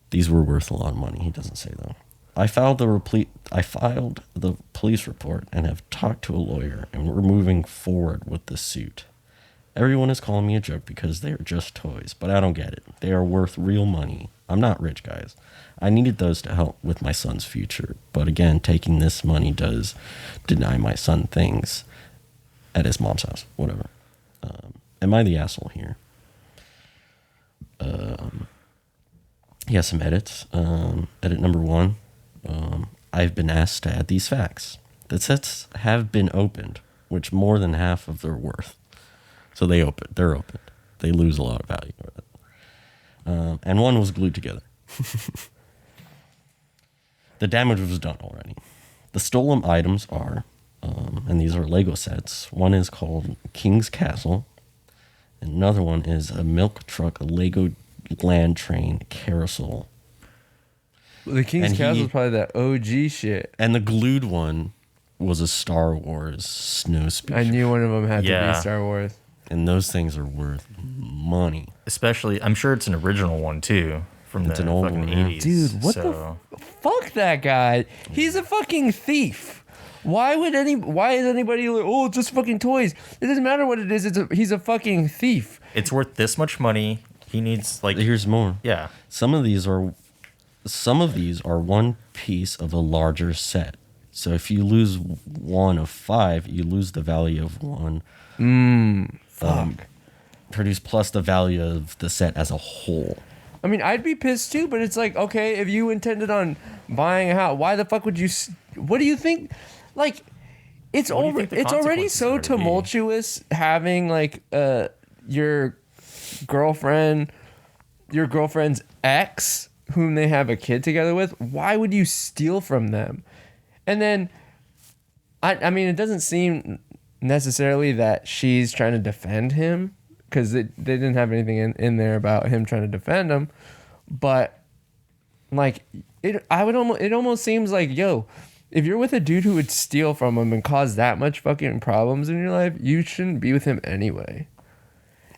These were worth a lot of money. He doesn't say though. I filed the police report and have talked to a lawyer, and we're moving forward with the suit. Everyone is calling me a joke because they are just toys, but I don't get it. They are worth real money. I'm not rich, guys. I needed those to help with my son's future. But again, taking this money does deny my son things at his mom's house. Whatever. Am I the asshole here? He has some edits. Edit number 1. I've been asked to add these facts. The sets have been opened, which more than half of their worth. So they're opened. They lose a lot of value with it. And one was glued together. The damage was done already. The stolen items are, and these are Lego sets. One is called King's Castle. And another one is a milk truck, a Lego land train carousel. The King's Castle is probably that OG shit. And the glued one was a Star Wars snow speeder. I knew one of them had to be Star Wars. And those things are worth money. Especially, I'm sure it's an original one too from It's the an old fucking one, yeah. 80s. Dude, what the fuck that guy? He's a fucking thief. Why is anybody like, oh, it's just fucking toys? It doesn't matter what it is. He's a fucking thief. It's worth this much money. He needs Here's more. Yeah. Some of these are one piece of a larger set. So if you lose one of 5, you lose the value of one. Fuck. Produced plus the value of the set as a whole. I mean, I'd be pissed too, but it's like, okay, if you intended on buying a house, why the fuck would you? What do you think? Like, it's What do you over. think the It's already consequences so are gonna be? tumultuous having like your girlfriend's ex, whom they have a kid together with. Why would you steal from them? And then, I mean, it doesn't seem necessarily that she's trying to defend him, because they didn't have anything in there about him trying to defend him, but like it almost seems like, yo, if you're with a dude who would steal from him and cause that much fucking problems in your life, you shouldn't be with him anyway.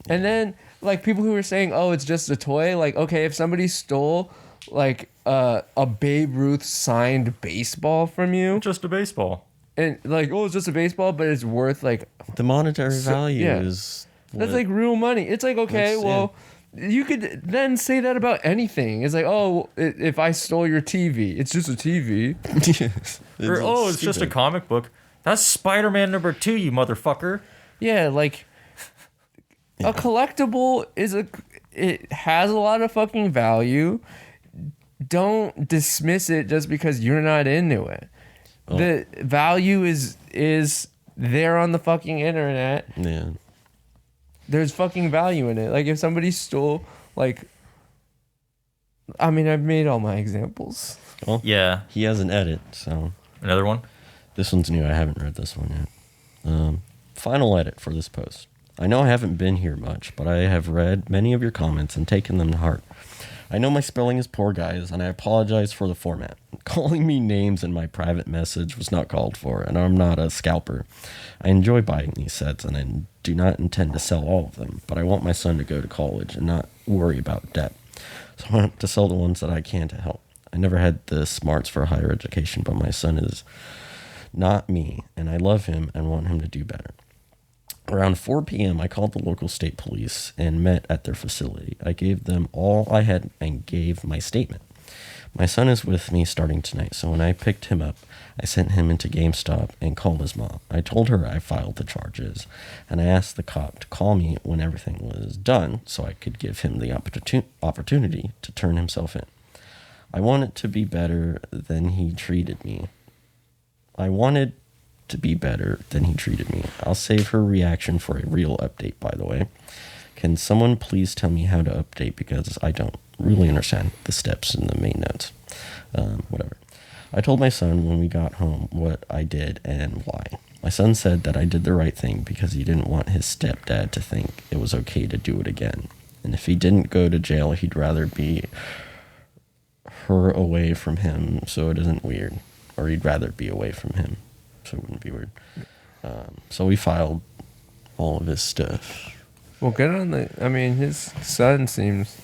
And then like people who are saying, oh, it's just a toy, like, okay, if somebody stole like a Babe Ruth signed baseball from you, Just a baseball. and like, oh, it's just a baseball, but it's worth like The monetary value yeah. is That's What? like real money. It's like, okay, That's- well, you could then say that about anything. It's like, oh, if I stole your TV, it's just a TV. Yes. Or, oh, it's just a stupid. comic book. That's Spider-Man #2, you motherfucker. Yeah, like a collectible it has a lot of fucking value. Don't dismiss it just because you're not into it. Oh. The value is there on the fucking internet. Yeah. There's fucking value in it. Like if somebody stole, like, I mean, I've made all my examples. Well, Yeah. he has an edit, so Another one? this one's new. I haven't read this one yet. Final edit for this post. I know I haven't been here much, but I have read many of your comments and taken them to heart. I know my spelling is poor, guys, and I apologize for the format. Calling me names in my private message was not called for, and I'm not a scalper. I enjoy buying these sets, and I do not intend to sell all of them, but I want my son to go to college and not worry about debt. So I want to sell the ones that I can to help. I never had the smarts for higher education, but my son is not me, and I love him and want him to do better. Around 4 p.m., I called the local state police and met at their facility. I gave them all I had and gave my statement. My son is with me starting tonight, so when I picked him up, I sent him into GameStop and called his mom. I told her I filed the charges, and I asked the cop to call me when everything was done so I could give him the opportunity to turn himself in. I wanted to be better than he treated me. I'll save her reaction for a real update, by the way. Can someone please tell me how to update, because I don't really understand the steps in the main notes. Whatever. I told my son when we got home what I did and why. My son said that I did the right thing because he didn't want his stepdad to think it was okay to do it again. And if he didn't go to jail, he'd rather be her away from him so it isn't weird. Or he'd rather be away from him so it wouldn't be weird. So we filed all of his stuff. Well, good on I mean, his son seems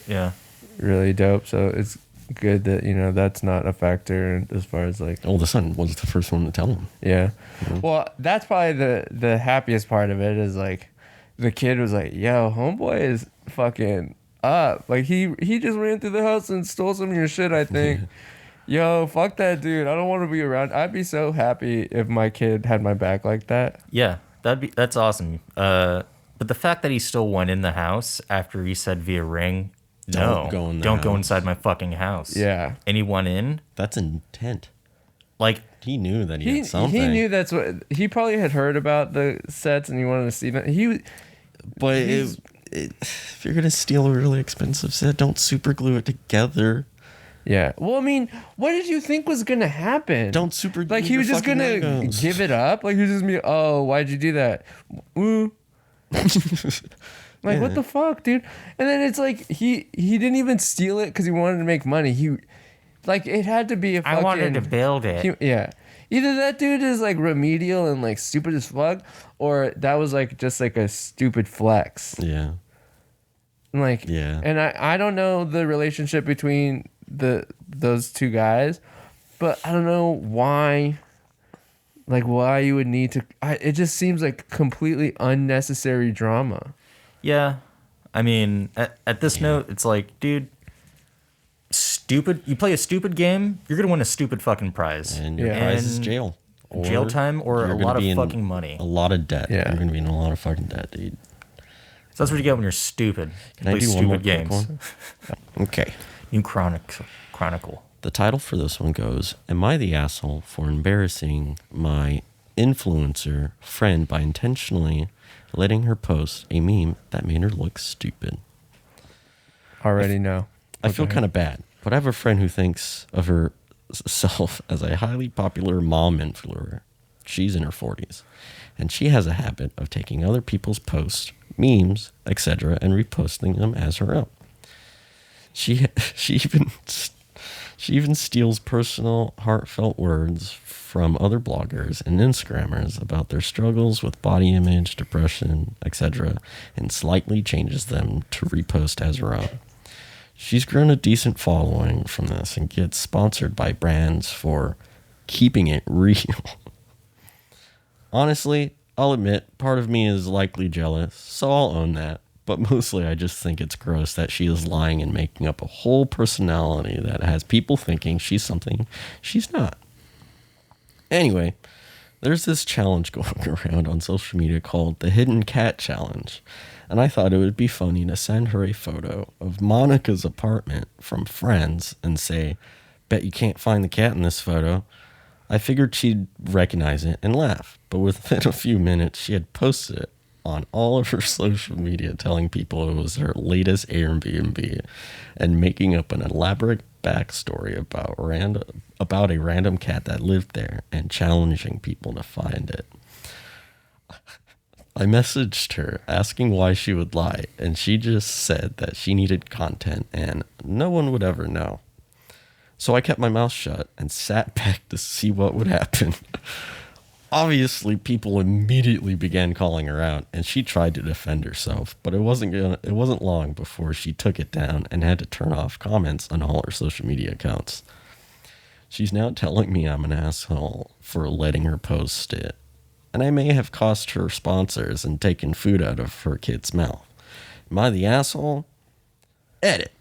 Yeah. really dope, so it's good that, that's not a factor as far as like, Oh, the son was the first one to tell him. yeah. Well, that's probably the happiest part of it is like the kid was like, yo, homeboy is fucking up. Like he just ran through the house and stole some of your shit, I think. Yo, fuck that dude. I don't want to be around. I'd be so happy if my kid had my back like that. Yeah, that's awesome. But the fact that he still went in the house after he said via ring, Don't go in the don't go house. inside my fucking house. Yeah. And he went in, That's intent. like, He knew that he had something. He knew that's what he probably had heard about the sets and he wanted to see them. But if you're gonna steal a really expensive set, don't super glue it together. Yeah. Well, I mean, what did you think was gonna happen? Don't super glue like he your was just fucking gonna Legos. give it up. Like he was just be, oh, why'd you do that? Ooh. Like what the fuck, dude? And then it's like he didn't even steal it because he wanted to make money. It had to be a fucking. I wanted to build it. Yeah. Either that dude is like remedial and like stupid as fuck, or that was like just like a stupid flex. Yeah. Like, Yeah. And I don't know the relationship between those two guys, but I don't know why. Like why you would need to. It just seems like completely unnecessary drama. Yeah. I mean, at this note, it's like, dude, stupid. You play a stupid game, you're going to win a stupid fucking prize. And your Yeah. prize is And jail. Or jail time or you're a gonna lot of be in fucking money. A lot of debt. Yeah. You're going to be in a lot of fucking debt, dude. So that's what you get when you're stupid. Can I play do stupid one more quick games. one? Okay. You Chronicle. The title for this one goes, Am I the asshole for embarrassing my influencer friend by intentionally letting her post a meme that made her look stupid? Already know. I feel kind of bad, but I have a friend who thinks of herself as a highly popular mom influencer. She's in her 40s, and she has a habit of taking other people's posts, memes, etc., and reposting them as her own. She even steals personal, heartfelt words from other bloggers and Instagrammers about their struggles with body image, depression, etc., and slightly changes them to repost as her own. She's grown a decent following from this and gets sponsored by brands for keeping it real. Honestly, I'll admit, part of me is likely jealous, so I'll own that. But mostly I just think it's gross that she is lying and making up a whole personality that has people thinking she's something she's not. Anyway, there's this challenge going around on social media called the Hidden Cat Challenge. And I thought it would be funny to send her a photo of Monica's apartment from Friends and say, bet you can't find the cat in this photo. I figured she'd recognize it and laugh. But within a few minutes, she had posted it on all of her social media telling people it was her latest Airbnb and making up an elaborate backstory about a random cat that lived there and challenging people to find it. I messaged her asking why she would lie, and she just said that she needed content and no one would ever know. So I kept my mouth shut and sat back to see what would happen. Obviously, people immediately began calling her out, and she tried to defend herself, but it wasn't long before she took it down and had to turn off comments on all her social media accounts. She's now telling me I'm an asshole for letting her post it, and I may have cost her sponsors and taken food out of her kid's mouth. Am I the asshole? Edit.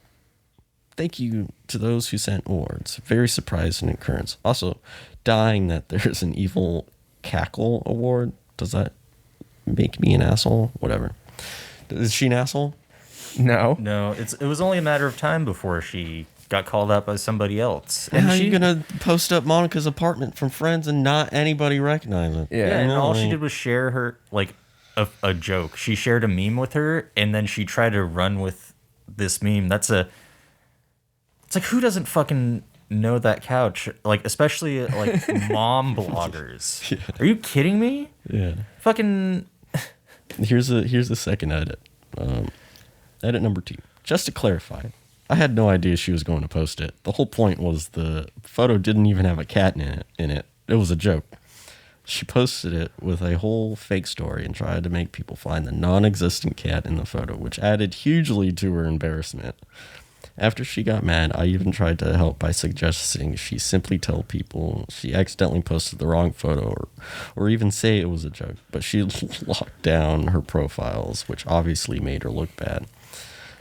Thank you to those who sent awards. Very surprising occurrence. Also, dying that there's an evil cackle award. Does that make me an asshole? Whatever. Is she an asshole? No. No, it was only a matter of time before she got called out by somebody else. And How are she, you gonna post up Monica's apartment from Friends and not anybody recognize it? Yeah. yeah, and You know, all she like- did was share her like a joke. She shared a meme with her, and then she tried to run with this meme. It's like, who doesn't fucking know that couch? Like, especially like mom bloggers. Yeah. Are you kidding me? Yeah. Fucking Here's the second edit. Edit number 2. Just to clarify, I had no idea she was going to post it. The whole point was the photo didn't even have a cat in it. It was a joke. She posted it with a whole fake story and tried to make people find the non-existent cat in the photo, which added hugely to her embarrassment. After she got mad, I even tried to help by suggesting she simply tell people she accidentally posted the wrong photo or even say it was a joke, but she locked down her profiles, which obviously made her look bad.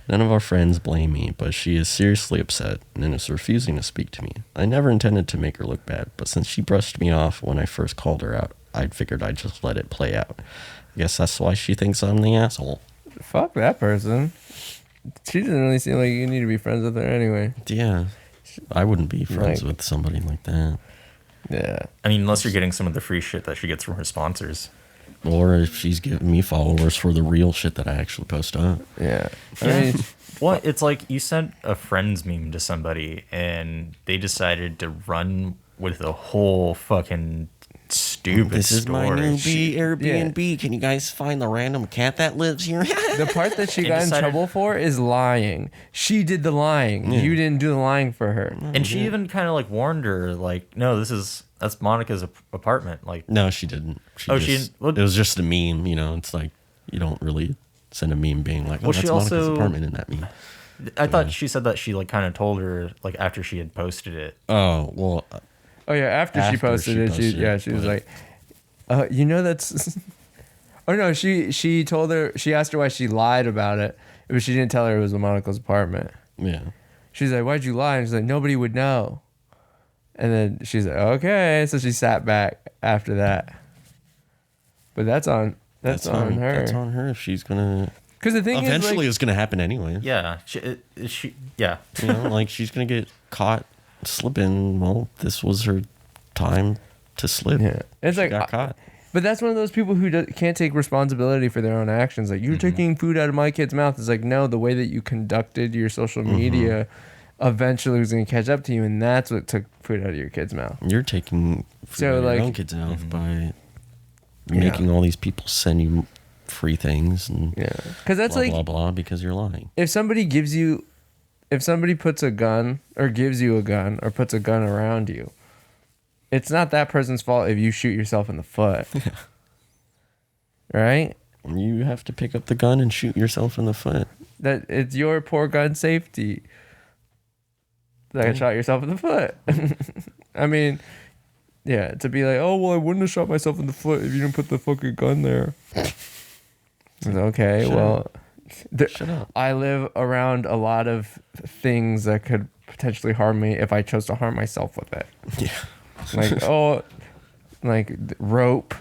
None of our friends blame me, but she is seriously upset and is refusing to speak to me. I never intended to make her look bad, but since she brushed me off when I first called her out, I figured I'd just let it play out. I guess that's why she thinks I'm the asshole. Fuck that person. She doesn't really seem like you need to be friends with her anyway. Yeah, I wouldn't be friends Like- with somebody like that. Yeah. I mean, unless you're getting some of the free shit that she gets from her sponsors. Or if she's giving me followers for the real shit that I actually post up. Yeah. I Yeah. mean, What? It's like you sent a Friends meme to somebody and they decided to run with the whole fucking stupid This is story. my new Airbnb. Can you guys find the random cat that lives here? the part that she And got in decided- trouble for is lying. She did the lying. Yeah. You didn't do the lying for her. And she even kind of like warned her, like, no, that's Monica's apartment. Like, No, she didn't. She Just- didn't? What- It was just a meme, you know. It's like you don't really send a meme being like, "Oh, Well, that's she Monica's also- apartment in that meme." I thought she said that she like kind of told her like after she had posted it. Oh well, Oh yeah, after she After posted she it, posted it, she was but- like, you know that's. Oh no, she told her, she asked her why she lied about it, but she didn't tell her it was Monica's apartment. yeah. She's like, why'd you lie? And she's like, nobody would know. And then she's like, okay, so she sat back after that. But that's on her. That's on her if she's gonna. Because the thing Eventually, is, it's gonna happen anyway. Yeah, yeah. You know, like she's gonna get caught slipping. Well, this was her time to slip. yeah, it's She like, got caught. but that's one of those people who can't take responsibility for their own actions. Like, you're taking food out of my kid's mouth. It's like, no, the way that you conducted your social media eventually was going to catch up to you, and that's what took food out of your kid's mouth. You're taking food So, out of like- your own kids out by Yeah. making all these people send you free things and Yeah, because that's blah like, blah blah because you're lying. if somebody puts a gun or gives you a gun or puts a gun around you, it's not that person's fault if you shoot yourself in the foot. Right? You have to pick up the gun and shoot yourself in the foot. That it's your poor gun safety that shot yourself in the foot. I mean, Yeah, to be like, oh well, I wouldn't have shot myself in the foot if you didn't put the fucking gun there. Okay, Shut well, Shut up. I live around a lot of things that could potentially harm me if I chose to harm myself with it. Yeah. Like rope,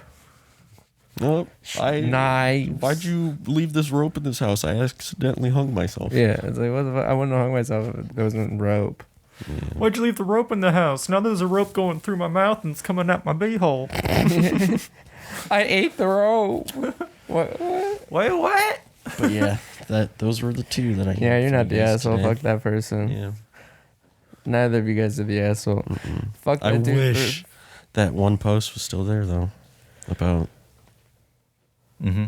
Nope. knives. Why'd you leave this rope in this house? I accidentally hung myself. Yeah, it's like what the fuck? I wouldn't have hung myself if there wasn't rope. Why'd you leave the rope in the house? Now there's a rope going through my mouth and it's coming out my beehole. I ate the rope. What? Wait, what? But yeah, those were the two that I. Yeah, you're for not you the guys asshole. today. Fuck that person. Yeah. Neither of you guys are the asshole. Fuck that I dude. wish that one post was still there though, about Mm-hmm.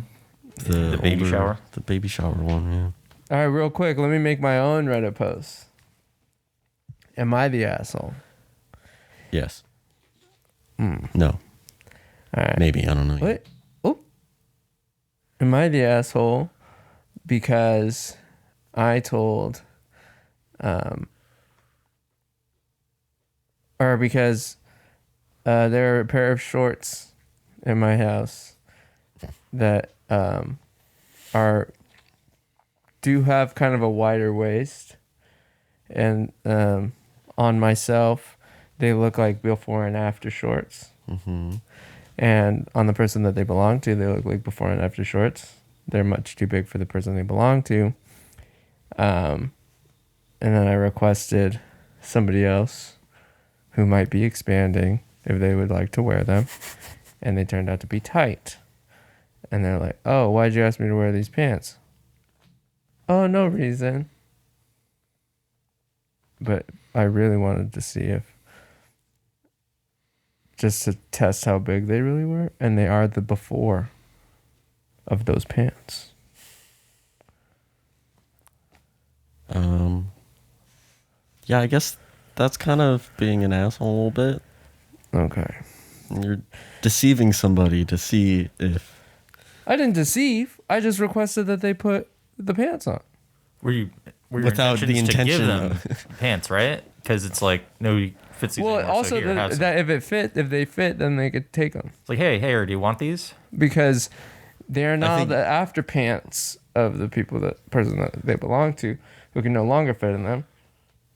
the baby shower? the baby shower one. Yeah. All right, real quick, let me make my own Reddit post. Am I the asshole? Yes. Hmm. No. All right. Maybe I don't know. What? Oh. Am I the asshole because I told, or because there are a pair of shorts in my house that do have kind of a wider waist, and on myself they look like before and after shorts. Mm-hmm. And on the person that they belong to, they look like before and after shorts. They're much too big for the person they belong to. And then I requested somebody else who might be expanding if they would like to wear them. And they turned out to be tight. And they're like, oh, why'd you ask me to wear these pants? Oh, no reason. But I really wanted to see if, just to test how big they really were, and they are the before of those pants. Yeah, I guess that's kind of being an asshole a little bit. Okay. You're deceiving somebody to see if. I didn't deceive. I just requested that they put the pants on. Were your Without the intentions to give intention, them pants, right? Because it's like, no fits these Well, anymore, also so here, have some. that if they fit, then they could take them, It's like, hey, do you want these? because they're now think- the after pants of the person that they belong to, who can no longer fit in them.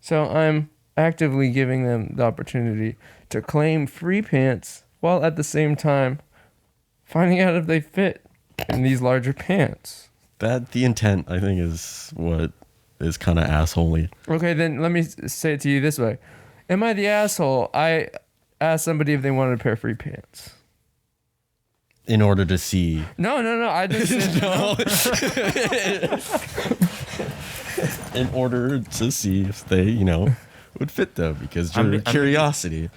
So I'm actively giving them the opportunity to claim free pants while at the same time finding out if they fit in these larger pants. That the intent, I think, is what is kind of assholey. Okay, then let me say it to you this way. Am I the asshole? I asked somebody if they wanted a pair of free pants. In order to see. No. I just No. In order to see if they, would fit them, because your curiosity.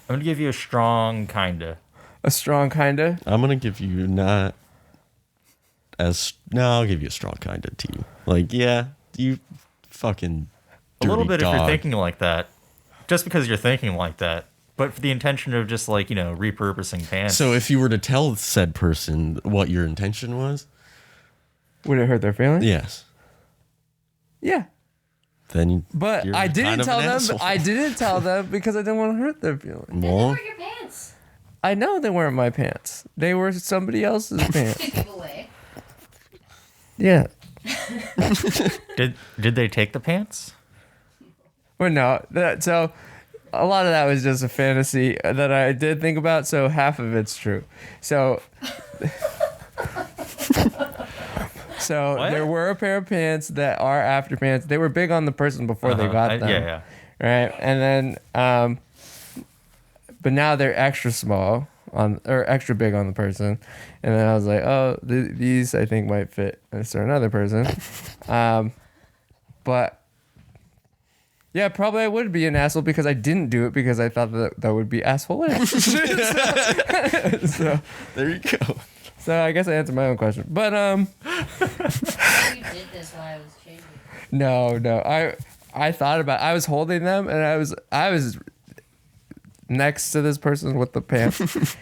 I'm gonna give you a strong kinda. a strong kinda. I'm gonna give you not as I'll give you a strong kind of to you. Like, yeah, you fucking A little dirty bit if you're dog. thinking like that. Just because you're thinking like that. But for the intention of just like, repurposing pants. So if you were to tell said person what your intention was, Would it hurt their feelings? yes, Yeah. then But you're I kind didn't of tell an them. asshole. I didn't tell them because I didn't want to hurt their feelings. Then Well, wear your pants. I know they weren't my pants. They were somebody else's pants. To give away. Yeah. did they take the pants? Well, no. So a lot of that was just a fantasy that I did think about. So half of it's true. So What? there were a pair of pants that are after pants. They were big on the person before they got them. Yeah. Right. And then, but now they're extra small or extra big on the person. And then I was like, oh, these I think might fit a certain other person. But yeah, probably I would be an asshole because I didn't do it because I thought that would be asshole-ish. so there you go. I guess I answered my own question. But You did this while I was changing. no. I thought about I was holding them and I was next to this person with the pants.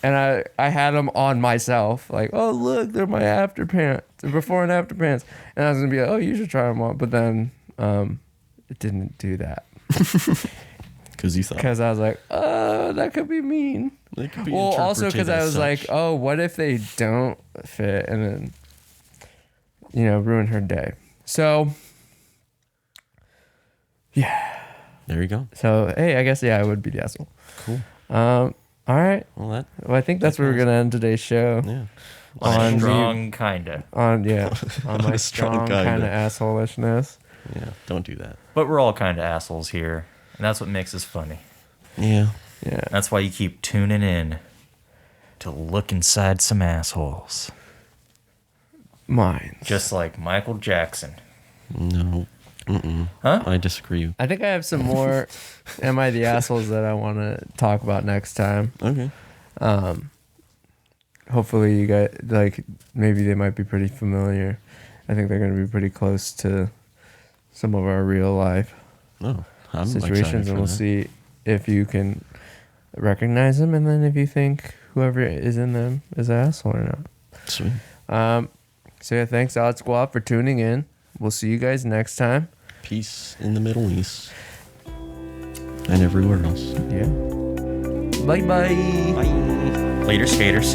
And I had them on myself, like, oh look, they're my after pants, they're before and after pants, and I was gonna be like, oh, you should try them on, but then it didn't do that. Because you thought because I was like, oh, that could be mean. it could be Well, also because interpreted I as was such. like, oh, what if they don't fit and then, ruin her day. So, yeah. There you go. So, hey, I guess, I would be the asshole. Cool. All right. Well, Well, I think that's where we're going to end today's show. yeah. On me- strong kinda. On my A strong strong kinda. kind of assholishness. Yeah. Don't do that. But we're all kind of assholes here, and that's what makes us funny. Yeah. Yeah. That's why you keep tuning in to look inside some assholes, Mine. just like Michael Jackson. No. Mm-mm. Huh? I disagree. I think I have some more Am I the Assholes that I want to talk about next time. Okay. Hopefully you guys, maybe they might be pretty familiar. I think they're going to be pretty close to some of our real life Oh, I'm situations, excited for and we'll that. see if you can recognize them, and then if you think whoever is in them is an asshole or not. Sweet. So yeah, thanks Odd Squad for tuning in. We'll see you guys next time. Peace in the Middle East and everywhere else. Yeah. Bye bye. Later, skaters.